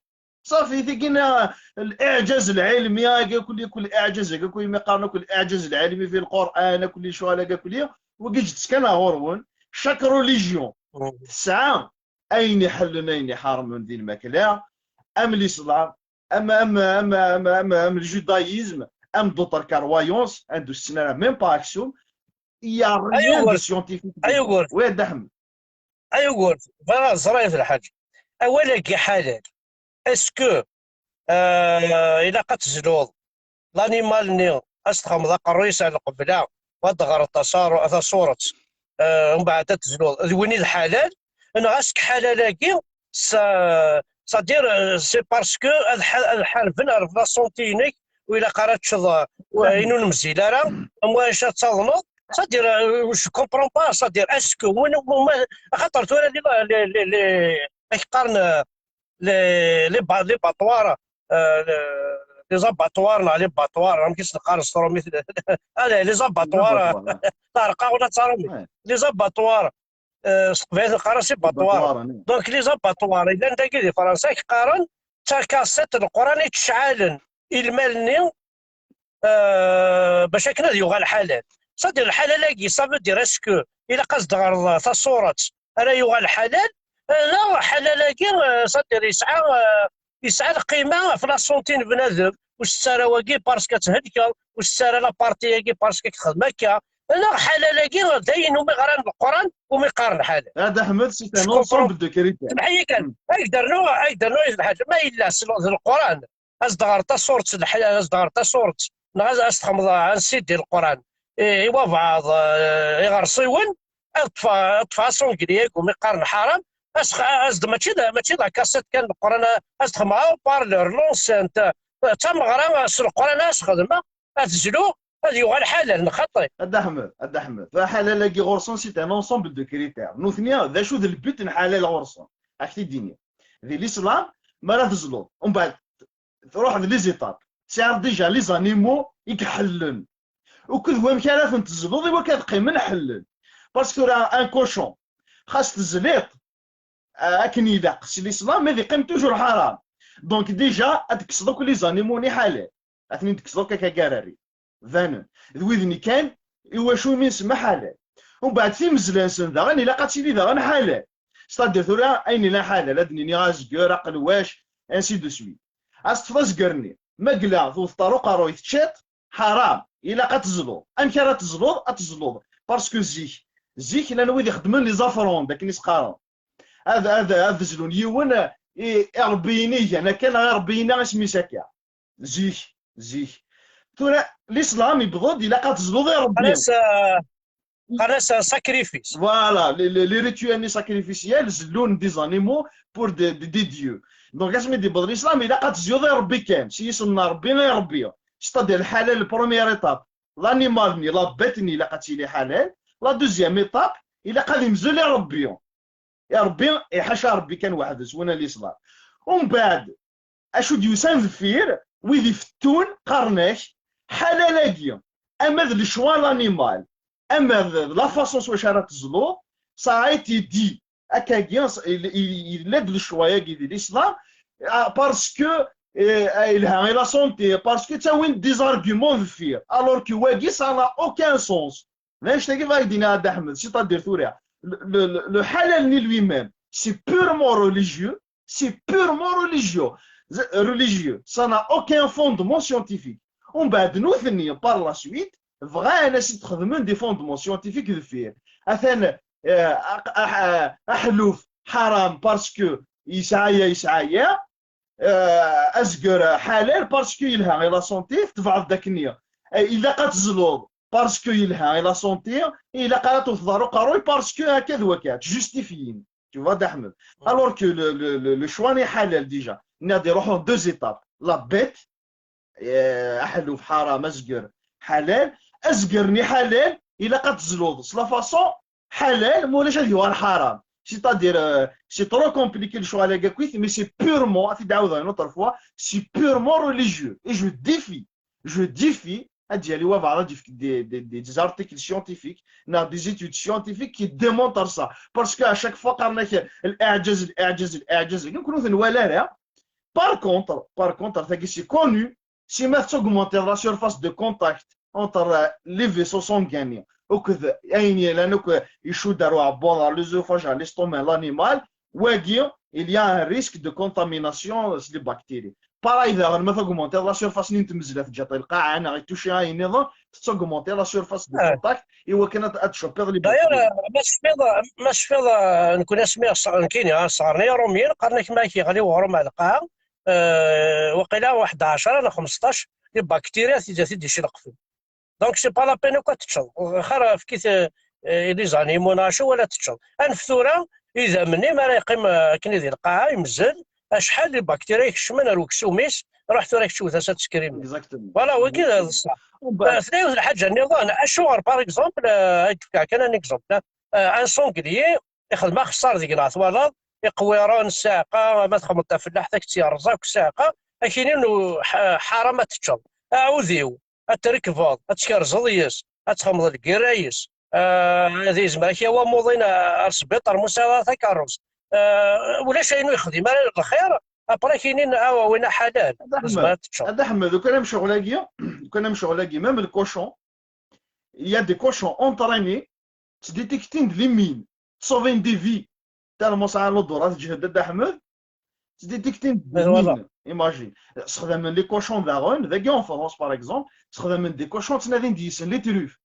صافي تيجينا الاعجاز العلمي كل اعجاز كل ما يقارنوا كل الاعجاز العلمي في القران كل شو على كل وجدت كان غورون شاك ريليجيون الساعه اين حلنا اين حرم من ذي الماكله ام الاسلام ام الجودايزم ام دوطر كاروايونس ام دو السنه ميم با اكسيون يا ريان دو سيونتيفيك ايوه وين دحم ايوه فانا زراير في الحاجه اولا كي حلال اسكو الى قتزلوض لانيمال نيو استخدم ذاك الرئيس على قبله ودغر تصورت ومن بعد تزلوض وين الحلال انا غاسك حلالاكي صدير سي باسكو الحرفن عرف لا سونتينيك وإلا قرات شظ وينو المزيله راه واش تظنوا صدير واش كومبرون با صدير اسكو وين خاطر تولى لي يقارن لي باطوار لي زاباطوار لي باطوار ما كاينش نقارن صرو مثل لي زاباطوار طارقه ولا تصارومي لي زاباطوار سقفات القراسي باطوار دونك لي زاباطوار الا انت كي فرنسا كيقارن تا كاسيت القران تشعالن المالني باش هكذا يوغا الحلال صدير الحلال صافي دير اسكو الا قصد غير تصورات راه يوغا الحلال لا حلال صدير يسعى القيمه في لا سونتين بنادم واش الساره واكي باسكو تهدكا واش الساره لا بارتي كي باسكو تخدم هكا لا حلال داين ومي غران القران ومي قارن حلال هذا احمد سي ان اونسومبل دو كريتير سمحي كان اقدر نوع الحاجه ما الا القران اصدغر تا صورت الحلال اصدغر تا صورت نغاز استخمض عن سيد ديال القران ايوا بعض يغرسيون اطفا سونكريك ومي قارن حرام اصد ماشي ذا كاسيت كان القران استخمها بارلور لونسانت تمغرا القران استخدمها تزلو هذه هو الحلال نخطي هذا احمد فحلال كي غورسون سي ان اونسومبل دو كريتير نو ثنيا ذا شو ذا البيت حلال غورسون اكتي الدنيا ذي الاسلام ما لا تزلو ومن بعد تروح لي زيتاب سي ديجا لي زانيمو يكحلن وكل هو مكانات نتزلو ديما كتقيم نحلل باسكو راه ان كوشون خاص تزليط اكن يدق سي الاسلام ما قيم توجور حرام دونك ديجا تكسدوك لي زانيمو ني حلال اثنين تكسدوك ككاراري ذان ذويذني كان يواشو من سما حلال ومن بعد في مزلان سندا غني لاقات لي ذا غن حلال ستادير ثورا اين لا حلال ادني غازكر قلواش انسي دو سويت استفزقرني مقلا ذو الطرق روي تشات حرام الا قتزلو امك راه تزلو باسكو زيك الا نويد يخدمون لي زافرون داك نيس قارون هذا زلون يون ربيني انا كان ربينا اسمي ساكا زيك تورا الاسلام يبغض الا قتزلو غير ربي خلاص ساكريفيس فوالا لي ريتوال ساكريفيسيال زلون دي زانيمو بور دي ديو دونك اسمي دي بدر الاسلام الا قتزيو غير ربي كان سي يسمى ربي غير ربي ستادير الحلال البروميير ايتاب لانيمالني لا بيتني الا قتيلي حلال لا دوزيام ايتاب الا قال يمزل يا ربي يا ربي حاشا ربي كان واحد زوينه الاسلام ومن بعد اشو ديوسان الفير ويلي فتون قرناش حلالاكيا اما ذا الشوا لانيمال اما لا فاسون واش راه تزلو صايتي دي هكاكيا الا ذا الشوا ديال الاسلام باسكو il a la santé parce que tu as des arguments de faire alors que ouais ça n'a aucun sens ليش تجي غادي دينا هذا احمد سي تادير ثوريا le halal ni lui-même c'est purement religieux ça n'a aucun fondement scientifique ومن بعد نوثني par la suite فغا ناس يتخدمون دي فوندمون سيونتيفيك دو فير اثن احلوف حرام باسكو يسعايا ازقر حلال باسكو يلها لا سونتي تبعض داك النيه الا قتزلو باسكو يلها لا سونتي الا قالتو في دارو قروي باسكو هكذا وكذا جوستيفيين تو فا احمد الوغ كو لو شواني حلال ديجا نادي يروحوا دو زيتاب لا بيت احلو في حرام ازقر حلال ازقرني حلال الا قتزلو لا فاصون حلال مولاش هذه هو الحرام c'est-à-dire c'est trop compliqué le choix à la gakuit mais c'est purement une autre fois c'est purement religieux et je défie à dire des articles scientifiques des études scientifiques qui démontrent ça parce qu'à chaque fois qu'on a الاعجاز نكونوا نوالاه Par contre, c'est connu, si on augmenter la surface de contact entre les vaisseaux sanguins, ou que l'œsophage, l'estomac, l'animal, il y a un risque de contamination des bactéries. Pareil, on augmenter la surface de augmenter la surface de contact et on peut choper les داير bactéries. ما سفيض نكون سمير كاين صارني روميين قرنا كما كيغليو هرم على القاع وقيلا واحد 10 ولا 15 لي بكتيريا تيجي يشلق فيه دونك سي با لا بين كو تتشرب واخا في كيف لي زانيمو ناشو ولا تتشرب انفثوره اذا مني ما يقيم كني ديال القاعه يمزل شحال لي بكتيريا يكشمن روكسوميس رحت راك تشوف ثلاثه تسكريم فوالا هو كذا الصح ثاني الحاجه النظام الشوار باغ اكزومبل كان ان اكزومبل ان سونغليي يخدم خسار ديك العطوالات يقوي ران الساقه ما تخمط في اللحظه تيرزاك الساقه كاينين حرام تتشرب اعوذيو اتركفاض اتكرزض يس اتخمض الكرايس هذه زمرك هو موضين السبيطار مساواة كاروس ولا شيء يخدم الخير ابرا كاينين وين حلال هذا احمد كنا مشغولاكي ميم الكوشون يا دي كوشون اونطريني تديتيكتين لي مين تصوفين دي في تالمون ساعه لودورات جهد احمد تديتيكتين دي مين ايماجين استخدام لي كوشون داغون ذاكي اون فرونس باغ اكزومبل استخدام دي كوشون تنادين ديسن لي تروف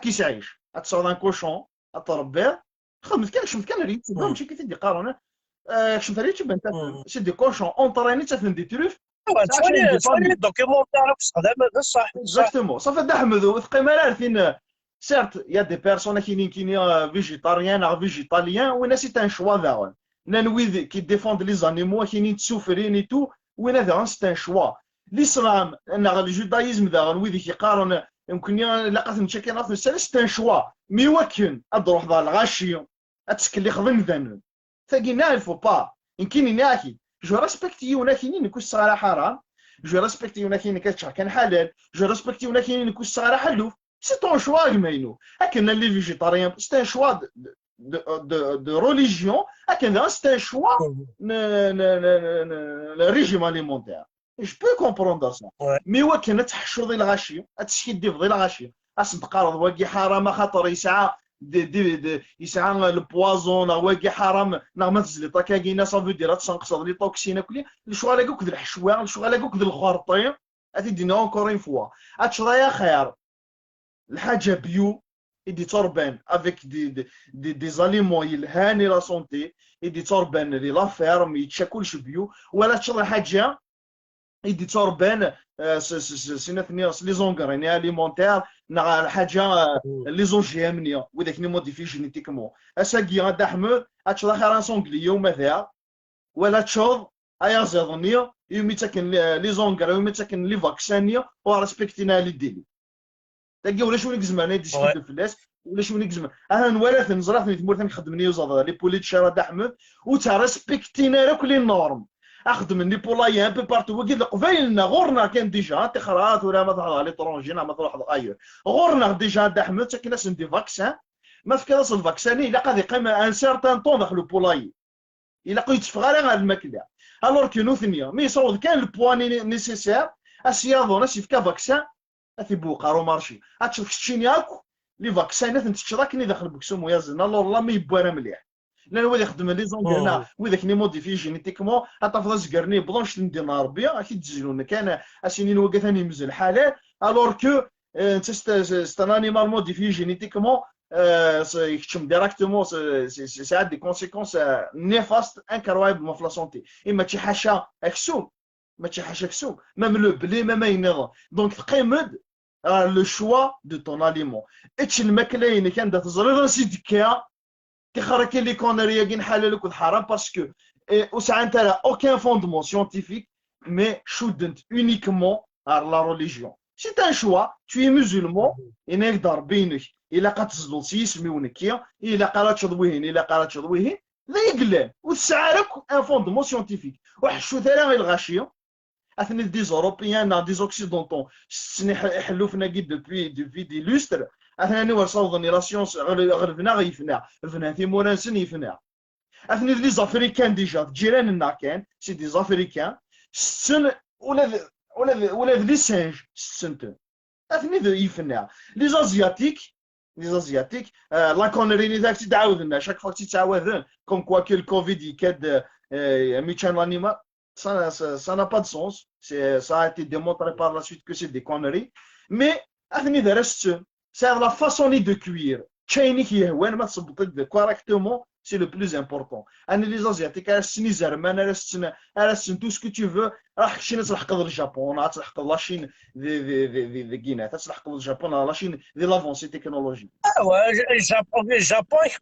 كيس عايش تصاوب ان كوشون تربيه خدمت كان ريت ماشي كيف يدي قارونه شفت ريت بنت سي دي كوشون اونطريني تفهم دي تروف شويه الدوكيومون تاعك استخدام بصح اكزاكتومون صافي احمد وثقيمه عارفين سيرت يا دي بيرسون كاينين فيجيتاريان فيجيتاليان وين سي ان شوا داغون نانوي كي ديفوند لي زانيمو كاينين تسوفرين اي تو وين داغون سي ان شوا الاسلام ان الجودايزم داغون ويدي كيقارن يمكن لقات مشاكل في السنه سي ان شوا مي وكن تروح ضال الغاشي تسكلي خدم ذنب ثقينا الفو با يمكن ناكي جو ريسبكتي وناكينين كل صغار حرام جو ريسبكتي وناكينين كتشرح كان حلال جو ريسبكتي وناكينين كل صغار حلوف سي طون شوا كماينو هكذا لي فيجيتاريان سي ان شوا de religion هكذا سي ان شوا ريجيم اليمونتير je peux comprendre ça مي وكن تحشر ذي الغاشي تسكي في ذي الغاشي اش تقارض واقي حرام خاطر يسعى يسعى البوازون واقي حرام ما تزلط كاينا صافو دير تنقص لي توكسين كلي الشغل كوك ذي الحشوه الشغل كوك ذي الخرطي غادي اونكور اون فوا اتشرا خير الحاجه بيو يدي توربان افيك دي زاليمون يلهاني لا سونتي يدي توربان لي لافير ما يتشاكلش بيو ولا تشرا حاجه يدي توربان سيناثني لي زونغريني اليمونتير نا حاجه لي زونجيامنيا وداك ني موديفي جينيتيكمون اساكي غادا احمد اتشرا خير سونغلي يوم ذا ولا تشوض ايا زيضنيا يومي تاكن لي زونغر يومي تاكن لي فاكسانيا وريسبكتينا لي ديلي تاكي ولا شو نكزمان هادي سكيد الفلاس ولا شو نكزمان انا نورث نزرات نتمورث نخدمني وزاد لي بوليت شرا احمد وتا ريسبكتينا لك لي نورم اخدم لي بولاي ان بو بارتو وكيد قبايلنا غورنا كان ديجا تخرات ولا ما تروح لي طرونجينا ما تروح اير غورنا ديجا احمد تاكي ناس ندي فاكسان ما في كلاس الفاكساني الا قاد يقيم ان سيرتان طون داخل البولاي الا قيت في غير هاد الماكله الور كي ثانيه مي يصوض كان البواني نيسيسير اسياضو ناس يفكا فاكسان اثي بوقارو مارشي هتشوف شتينياكو لي فاكسانات انت تشراكني داخل بكسوم ويازن الور لا مي يبوانا مليح لان هو يخدم لي زونغرنا وذاك ني موديفي جينيتيكمون عطا زكرني بضونش ندي ربي اكيد تزيلون كان اسينين وقا ثاني مزل حالات الور كو سي ان انيمال موديفي جينيتيكمون يكتشم ديراكتومون سي عاد دي كونسيكونس نيفاست انكرويبل في لا سونتي اما تي حاشا اكسو ما تي حاشا اكسو ميم لو بلي ميم ينظم دونك تقيمد لو شوا دو طون اليمون اتش الماكله اللي كان تزرير سيدكا كيخرج لي كونريا كاين حلالك والحرام باسكو وساعه انت لا اوكان فوندمون سيانتيفيك مي شودنت اونيكمون على لا ريليجيون سي ان شوا تو مسلمون انك دار بينك الا قاتزلو سيسميونك الا قرات تضويهين الا قرات تضويهين لا يقلان وتسعارك ان فوندمون سيانتيفيك وحشو ثاني غير الغاشيه اثني دي زوروبيان دي اوكسيدونتون يحلو فينا كي دوبي دي لوستر اثني وصوضني لا سيونس غرفنا غيفنا فنا ثيمورانسن يفنا اثني لي زافريكان ديجا جيراننا كان سي دي زافريكان السن ولا لي سانج السنتون اثني ذو يفنا لي زازياتيك لا كونريني ذاك تعاود لنا شاك فوا تتعاودن كوم كوا كي الكوفيد يكاد ميتشان لانيمال ça n'a pas de sens. Ça a été démontré par la suite que c'est des conneries. Mais, c'est la façon de cuire. Correctement, c'est le plus important. Les Asiatiques, tout ce que tu veux. Le Japon, la Chine, la Guinée, le Japon, la Chine, l'avancée technologique. Le Japon, il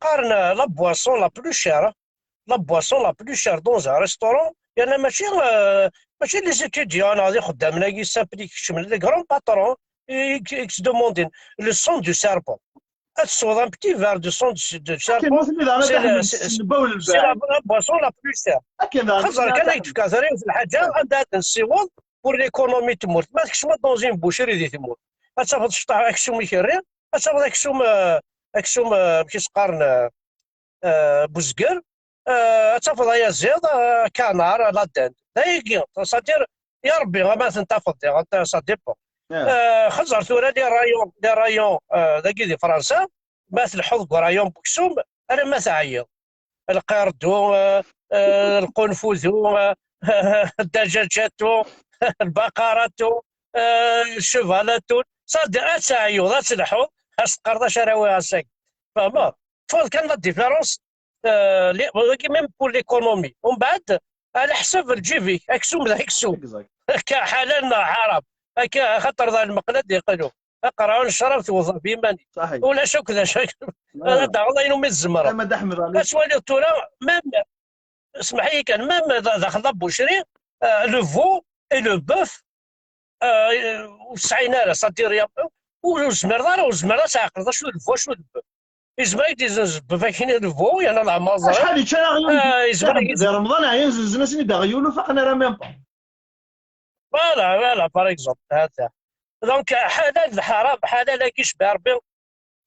la boisson la plus chère. La boisson la plus chère dans un restaurant. Il y en a machine les étudiants, les grands patrons, qui se demandent le son du serpent. Un petit verre de son de serpent, c'est la boisson la plus chère. Pour l'économie, tu ne pas dans une boucherie. تفضل يا زيد كنار لا دند دايكي صدير يا ربي ما تنتفض سا ديبو خزر ثورة دي رايون داكي دي فرنسا مات الحظ رايون بكسوم انا ما تعيط القردو القنفذو الدجاجاتو البقراتو الشفالاتو صدير اتعيط الحظ القرداش راوي هاساك فما فوز كان لا ديفيرونس ميم بور ليكونومي ومن بعد على حساب الجيفي اكسوم ذا اكسوم كحلالنا حرام خاطر ذا المقلد يقولوا اقرا نشرب توظف بيماني ولا شك ذا شك هذا الله ينوم الزمره محمد احمد علي اسوالي تورا ميم اسمح لي كان ميم داخل بوشري لو فو اي لو بوف وسعينا صدير وزمر تعقل شنو الفو شنو البوف يزبايك بفاكين الفو يعني العمازه شحال يتشاغل رمضان عين زلزلنا سني داغيولو فقنا راه ميم با فوالا باغ اكزومبل هذا دونك حلال الحرام حلال كيش بربي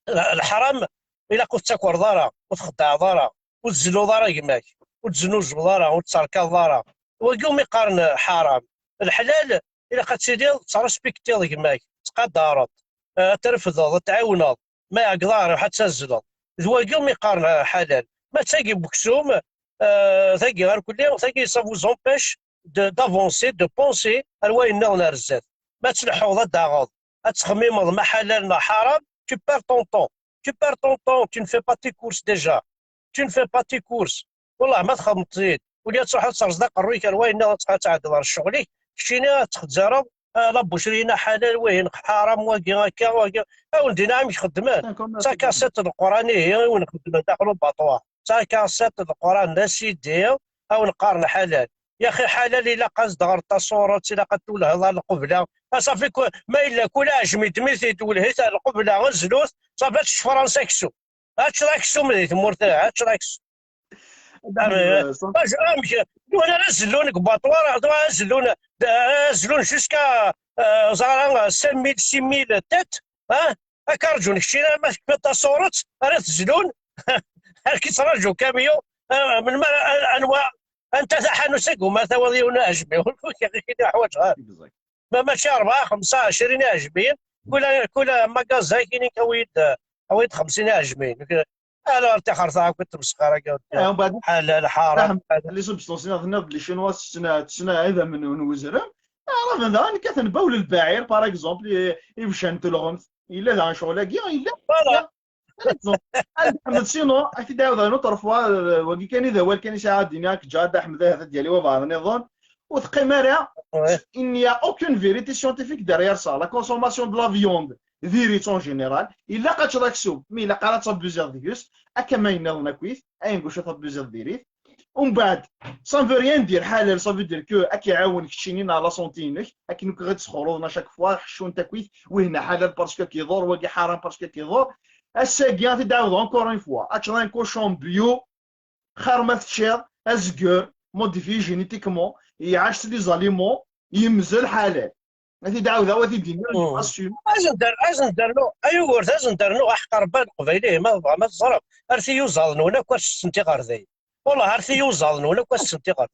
الحرام الا كنت تاكل ضرا وتخدع ضرا وتزلو ضرا كماك وتزنوج ضرا وتسركا ضرا ويقوم يقارن حرام الحلال الا كتسيدي ترسبكتي كماك تقدرت ترفض تعاونض ما يقدر حتى الزلط ذو يوم يقارن حلال ما تلاقي بكسوم تلاقي غير كل تلاقي سافو زومبيش دافونسي دو بونسي الوين نغنا رزات ما تلحو ضد غاض تخميم ما حلال ما حرام tu perds ton temps tu ne fais pas tes courses déjà tu ne fais pas tes courses والله ما تخمم تزيد وليا تروح تصرصدق الرويك الوين نغنا تعدل شغلك شينا تخزرب لابو شرينا حلال وين حرام واقي هكا ولدي نعم يخدمان تا كاسيت القران هي وين خدمان داخلوا باطوا تا كاسيت القران لا سيدي او نقارن حلال يا اخي حلال الا قصد غرطا صوره الا قد تولى هذا القبله صافي ما الا كل عجمي تميثي تولهي القبله غزلوث صافي فرنسا كسو هاتش راكسو ملي تمور تاع هاتش راكسو وانا نزلون كباطوار نزلون جوسكا زعما 5000 6000 تات كارجون كشينا ما كبت صورت راه تزلون كي تراجعوا كاميو من انواع انت حانوسك هما ثواضيون عجبي كاين حوايج ماشي 4 5 20 عجبين كل ماكازا كاينين كويد 50 عجبين انا ارتاح رثاع كنت مسخره حلال حرام اللي سبستونسينا النبض لي شنوا تسنا هذا من وزرم راه كتنباول البعير باغ اكزومبل يمشان تلغمت الا ذا شغل كي الا احمد سينو اكيد داود نوتر فوا وكي كان اذا هو كان يساعد ديناك جاد احمد هذا ديالي وبعض النظام وتقيمارا il n'y a aucune vérité scientifique derrière ça la consommation de la viande vérité en général il a قد راكسو مي الا قرات بلوزيغ ديوس كما ينال نكويت اي نقول شوف بلوزيغ ديريت ومن بعد سان فو ريان دير حلال صافي دير كو كيعاونك تشينين على سونتينك كي غتسخرونا شاك فوا حشون تكويت وهنا حلال باسكو كيضر وكي حرام باسكو كيضر الساكيا تدعوض اونكور اون فوا اتشرين كوشون بيو خرمه تشير ازكور موديفي جينيتيكمون يعاش لي زاليمون يمزل حلال هذه دعوه هذه دينا ازن دار له ايوا ازن دار له احقر بان قبيله ما تزرب ارثي يوزالنونا كواش سنتي غير ذي والله عرفتي يوزالن ولا كواس غير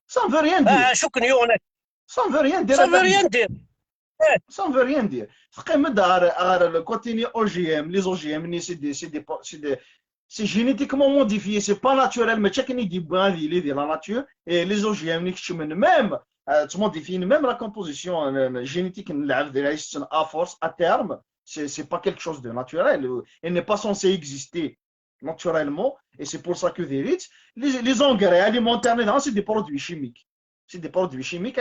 سان في ريان دير، شو كنيون سان في ريان دير صافي ريان دير. سان في ريان دير. تقيم غير الكوتيني او جي ام، لي زو جي ام ني سي جينيتيكمون موديفيي، سي با ناتوريل، ماشي كاين يدير هذه اللي ديال لا ناتور. لي زو جي ام ني كتشمن ميم تموديفيين ميم لا كومبوزيسيون جينيتيك نلعب ديالها يستن ا فورس ا تيرم. C'est pas quelque chose de naturel. Elle n'est pas censée exister naturellement. Et c'est pour ça que les engrais alimentaires, c'est des produits chimiques. C'est des produits chimiques.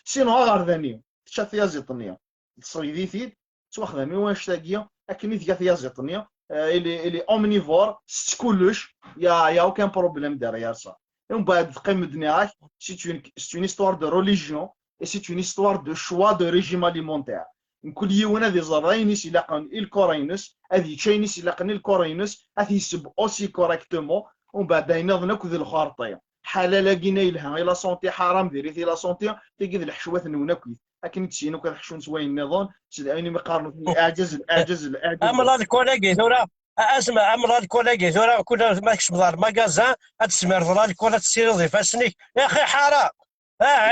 Sinon, غاردانية تشافيها زيتونية تصريدي ثيد تواخذها واش تاقيه اكني فيها زيتونية. اللي اومنيفور كلش يا اوكان بروبليم ديريير صا. ومن بعد تقيم دنياك سي اون هيستوار دو ريليجيون et c'est une histoire de choix de régime alimentaire. كل يوم هذه زراينيس إلا قان الكورينس هذه تشاينيس إلا قان الكورينس هذه يسب أوسي كوريكتومون. ومن بعد ينظن ناكل الخارطية حلال لقينا إلها إلا سونتي حرام ديري إلا سونتي تيجي الحشوات نوناكل لكن تسينو كنحشون سواين النظام سيدي مقارنة الإعجاز عمل هذا كولاكي ثورة اسمع عمل هذا كولاكي ثورة كنا ماكش مدار ماكازان تسمر ثورة كولا تسيري ضيفها سنيك يا أخي حرام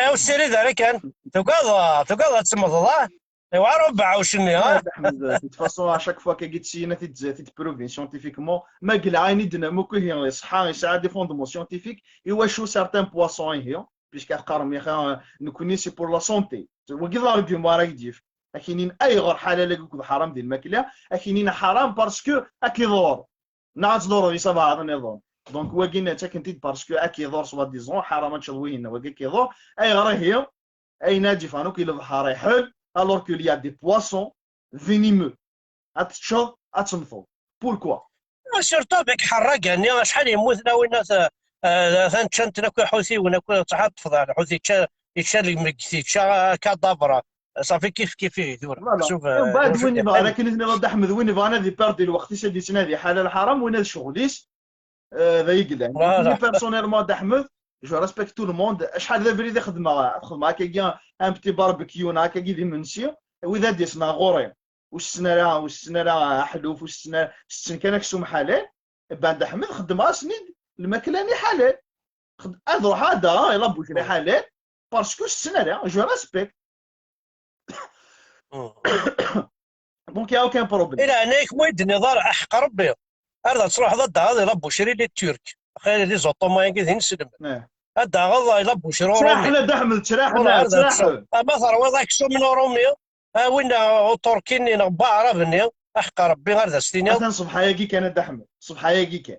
والسيري ذا كان تقاضى تسمى الله ايوا ربع وشني de toute façon à chaque fois que تسينا تتبروفي سيانتيفيكمون ما قلعاني دينامو هي صحه يساعد دي فوندمون سيانتيفيك ايوا شو سارتان بواسون هي بيسك قارم يا اخي نكوني سي بور لا سونتي وكيف دي مبارك ديف لكن اي غير حلال لك حرام ديال الماكله لكن حرام باسكو اكيدور نعت دور يصاب هذا النظام دونك واكين انت كنتي باسكو اكيدور سوا ديزون حرام تشوينا واكي كيدور اي غير هي اي ناجي فانو كي البحر يحل alors qu'il y a des poissons venimeux. أتشرب أتمثل. Pourquoi? سيرتو بك حرق يعني شحال يموتنا وين ثانتشنتنا كو حوثي ونا كو تحط فضل حوثي يتشال مكثي تشا كادافرا صافي كيف يثور شوف بعد وين يبغى لكن انا غادي احمد وين يبغى انا دي بيردي الوقت سيدي تنادي حلال حرام وين هذا شغليس ذا يقلع لي بيرسونيلمون احمد جو ريسبكت تو لو موند شحال ذا بريد خدمه كي ان بتي باربيكيو هكا كي دي منسي واذا ديسنا غوري والسنه راه حلوف والسنه كان كسوم حلال بعد احمد خدمها سنيد الماكلاني حلال اروح هذا يلا بوشري حلال باسكو السنه راه جو ريسبكت دونك يا اوكان بروبليم الى هناك مويد النظار احق ربي هذا تروح ضد هذا يلا بوشري للترك خير لي زوطوماين كي نسلم هذا غلط يلا بوشري تراحنا دحمل تراحنا ما ثروه ذاك سو من روميو وين تركيني نبا عرفني احق ربي غير ذا ستيني مثلا صبحايا كان دحمل صبحايا كان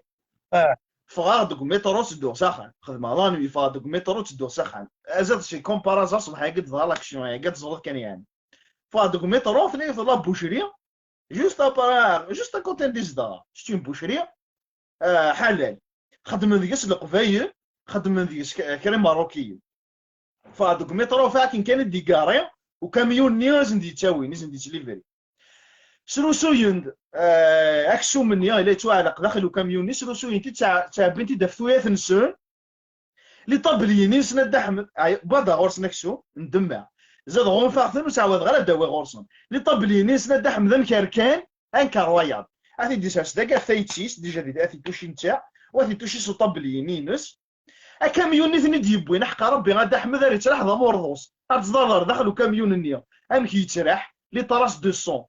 فغادك مترو تدور ساخن خدمه راني فغادك مترو تدور ساخن ازاد شي كومبارازون صبحايا قد ظهر لك شنو قد زغل كان يعني فغادك مترو ثني في لا بوشري جوست كوتين دي زدا شتي بوشري حلال خدم ديك القفايل خدم ديك كريم ماروكي فهادوك مترو فاكن كانت ديكاري وكاميون نياز ندي تاوي نيز ندي تليفري سروسويند اكسو من يا الا توعلق داخل كاميون سروسويند تاع بنتي دفتويا ثنسون لي طبلي نيس ندحمد بدا غورس نكسو ندمع زاد غون فاختن وسعود غير داوي غورسون لي طبلي نيس ندحمد نكركان انكر وياض اثي ديساس داك ثايتشيس ديجا دي اثي توشي نتاع واثي توشي سو طبلي نينس كاميون نيثني ديبوين حق ربي غادا احمد راه تراح ضا مورضوس ارتزدار دخلوا كاميون النيا ام كيتراح لي طراس دو سون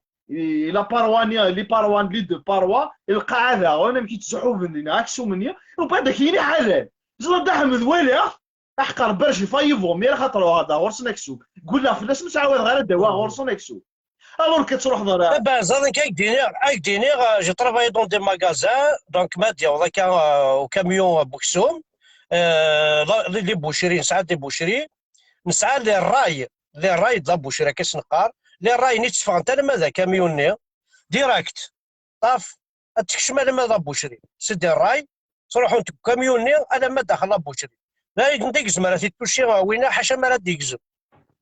لا باروانيا لي باروان لي دو باروا القاعده وانا كيتزحوا بنينا اكسو منيا وبعد كاين حلال زاد احمد والي احقر برش فايفو مير خاطر هذا غورس نكسو قول له فلاس مسعود غير دوا غورس نكسو الور كتروح ضرا با زاد كايديني جي طرافاي دون دي ماغازان دونك ما ديال ذاك كاميون بوكسوم لي بوشري نسعى دي بوشري نسعى لي الراي د بوشري كيسنقار لي الراي نيت فانت ماذا كاميوني ديراكت طاف تكشمل ماذا بوشري سدي الراي تروحوا انتم كاميوني انا ما داخل بوشري لا نديك زمرا تيتوشي وين حاشا ما لا ديكزم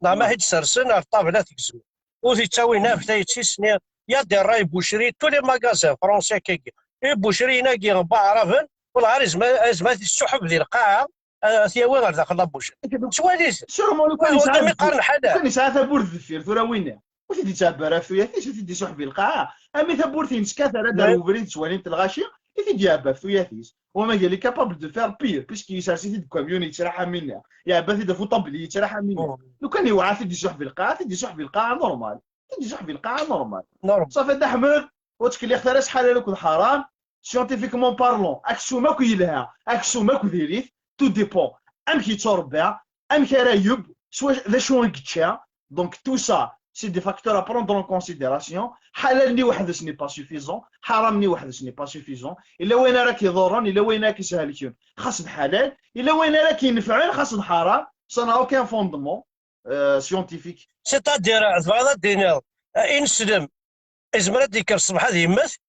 لا ما هيد سرسن الطاب لا تكزم وزي تساوينا في تايتسيس يا دي الراي بوشري تو لي ماغازان فرونسي كيكي بوشري ناكي غبا عرفن والله ازمات السحب ذي القاعه ثيا وين غير داخل بوشري سواليس شنو لو كان يساعد قرن حدا كان يساعد بورد الدفير ثورا وين واش دي تاع برافيا واش دي سحب القاعه امي ثبورتين سكاثر داروا بريد سوالين الغاشي il dit Yabathouyatis. Il est capable de faire pire, puisqu'il s'agit de camion, il tira minna. Yabathi de foutabli, il tira minna. لو كان يوعى تدي سحب القاعة تدي سحب القاعة نورمال، تدي سحب القاعة نورمال. نورمال. صافي دا حمد وتكلي اختار شحال لك الحرام سيونتيفيكمون بارلون اكسو ماكو يلها اكسو ماكو ديريت تو ديبون ام كي تربع ام كي رايب سوا ذا شو نكتشا دونك تو سا سي دي فاكتور ا بروندر اون كونسيديراسيون. حلال ني واحد سني با سوفيزون، حرام ني واحد سني با سوفيزون. الا وين راك يضرن الا وين راك يسهلكون خاص الحلال، الا وين راك ينفعون خاص الحرام. سا نا اوكان فوندمون سيونتيفيك. سيتادير زعما الدينار انسلم ازمرا ديكر الصبح هذه يمت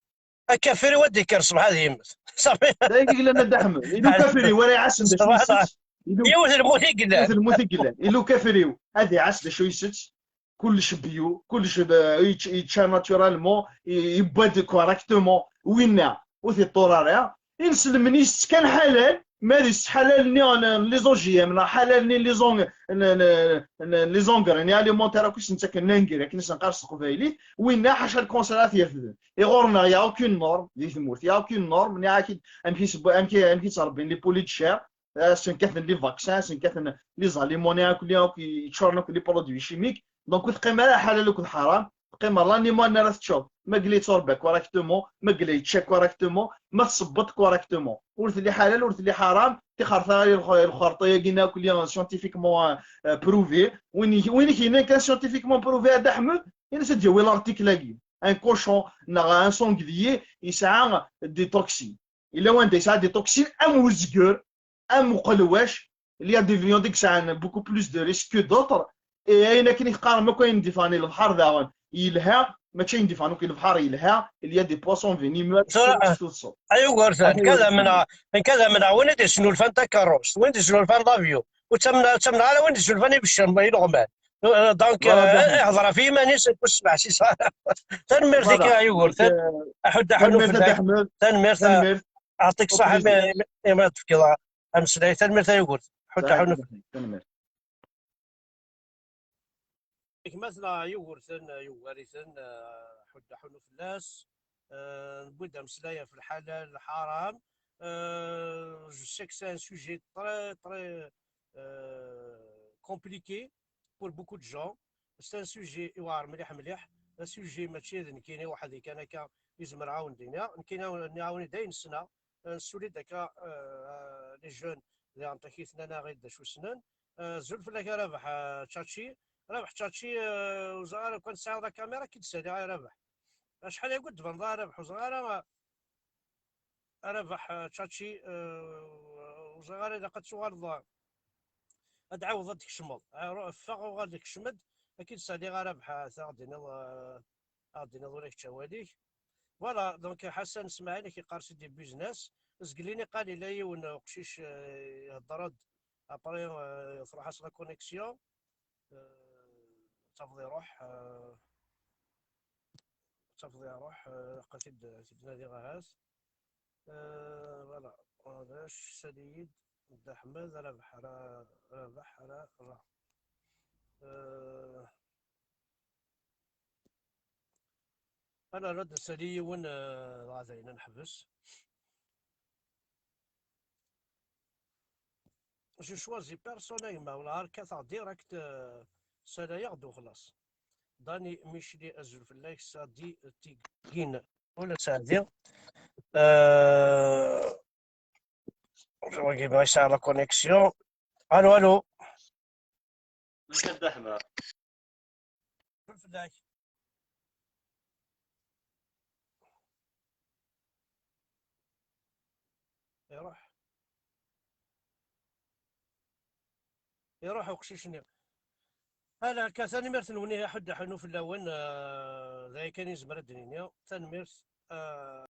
كافري وديكر الصبح هذه يمت صافي. لا يقول لنا دحم إلو كافري ولا يعسن دا شو يسج يوث الموت يوث يقلع المثقلة إلو كافري هذه عس دا شو يسج كلش بيو كلش يتشا ناتورالمون يباد كوريكتومون وينا وثي الطرارية ينسلم نيس كان حلال مارس حلال ني لي زونجي من حلال ني لي زونغر يعني اليمونتير كوش نتاكن نانكير كنيس نقارس قبايلي وين حاشا الكونسيرات يرفدن يغورنا يا اوكين نورم دي ثمورت يا اوكين نورم ني اكيد امكي تربين لي بوليت شير سنكثن لي فاكسان سنكثن لي زاليمونيا كل يتشورنا كل لي برودوي شيميك دونك تقيم على حلال وكل حرام تقيم راني ما انا تشوف ما قلي تربى كوريكتومون ما قلي تشيك كوريكتومون ما تصبط كوريكتومون ورث لي حلال ورث لي حرام تخرطا الخرطيه قلنا كل سيانتيفيكمون بروفي وين كاين كان سيانتيفيكمون بروفي هذا حمد الا تجاوي لارتيكل لاكي ان كوشون نا ان سونغليي يسعى دي توكسين الا وين يسعى دي توكسين ام وزكور ام مقلواش اللي دي فيون ديك ساعه بوكو بلوس دو ريسك دوطر اين كاين يقارن ما كاين ديفاني البحر داون يلها ما كاين ديفانو كاين البحر يلها اللي دي بوسون فينيموس ايوا قرصان كذا من وين يدير شنو الفان تاع كاروس وين يدير شنو الفان دافيو وتمنا على وين يدير شنو الفان بالشام يلغمان دونك اهضر في مانيش تسمع شي صار تنمير فيك ايوا قرصان احد حنو في تنمير اعطيك صحه ما تفكر امس لا تنمير ايوا قرصان حد حنو مثلا يوارثن حد حنو فلاس نبدا مسلايا في الحلال الحرام جو سي que c'est un sujet très compliqué pour beaucoup de gens. C'est un sujet يوار مليح un sujet ماشي كاين واحد كان هكا يزمر عاون دينا كاين نعاون داين السنه نسولي داك لي جون اللي عطاكي ثنا غير شو سنان زول فلاك رابح تشاتشي رابح تشاتشي وزغار كنت ساعد الكاميرا كي تسالي رابح شحال يقول تبان رابح وزغار رابح تشاتشي وزغار اذا قد صغار ادعاو ضد كشمض فاغو غادي كشمد اكيد سالي رابح غادينا ذوليك تواليك فوالا. دونك حسن اسماعيل كيقار سيدي بيزنس زقليني قال لي لا يون قشيش يهضر ابري يروح اصلا كونيكسيون تفضي روح قتيد نادي غاهاز فوالا. هذاش سديد دا حماد رابح انا رد سالي وين غادينا نحبس جو شوازي بيرسونيلمون ولا هكا ديريكت سالا ياخدو خلاص داني ميشلي ازول في اللايك سادي تيكين ولا سادي جو كيما يسعى لا كونيكسيون. الو مش الدحمه في اللايك يروح وقشيشني انا كثاني ميرث نوني حد حنو في اللون ذاك كان يزمر الدنيا ثاني ميرث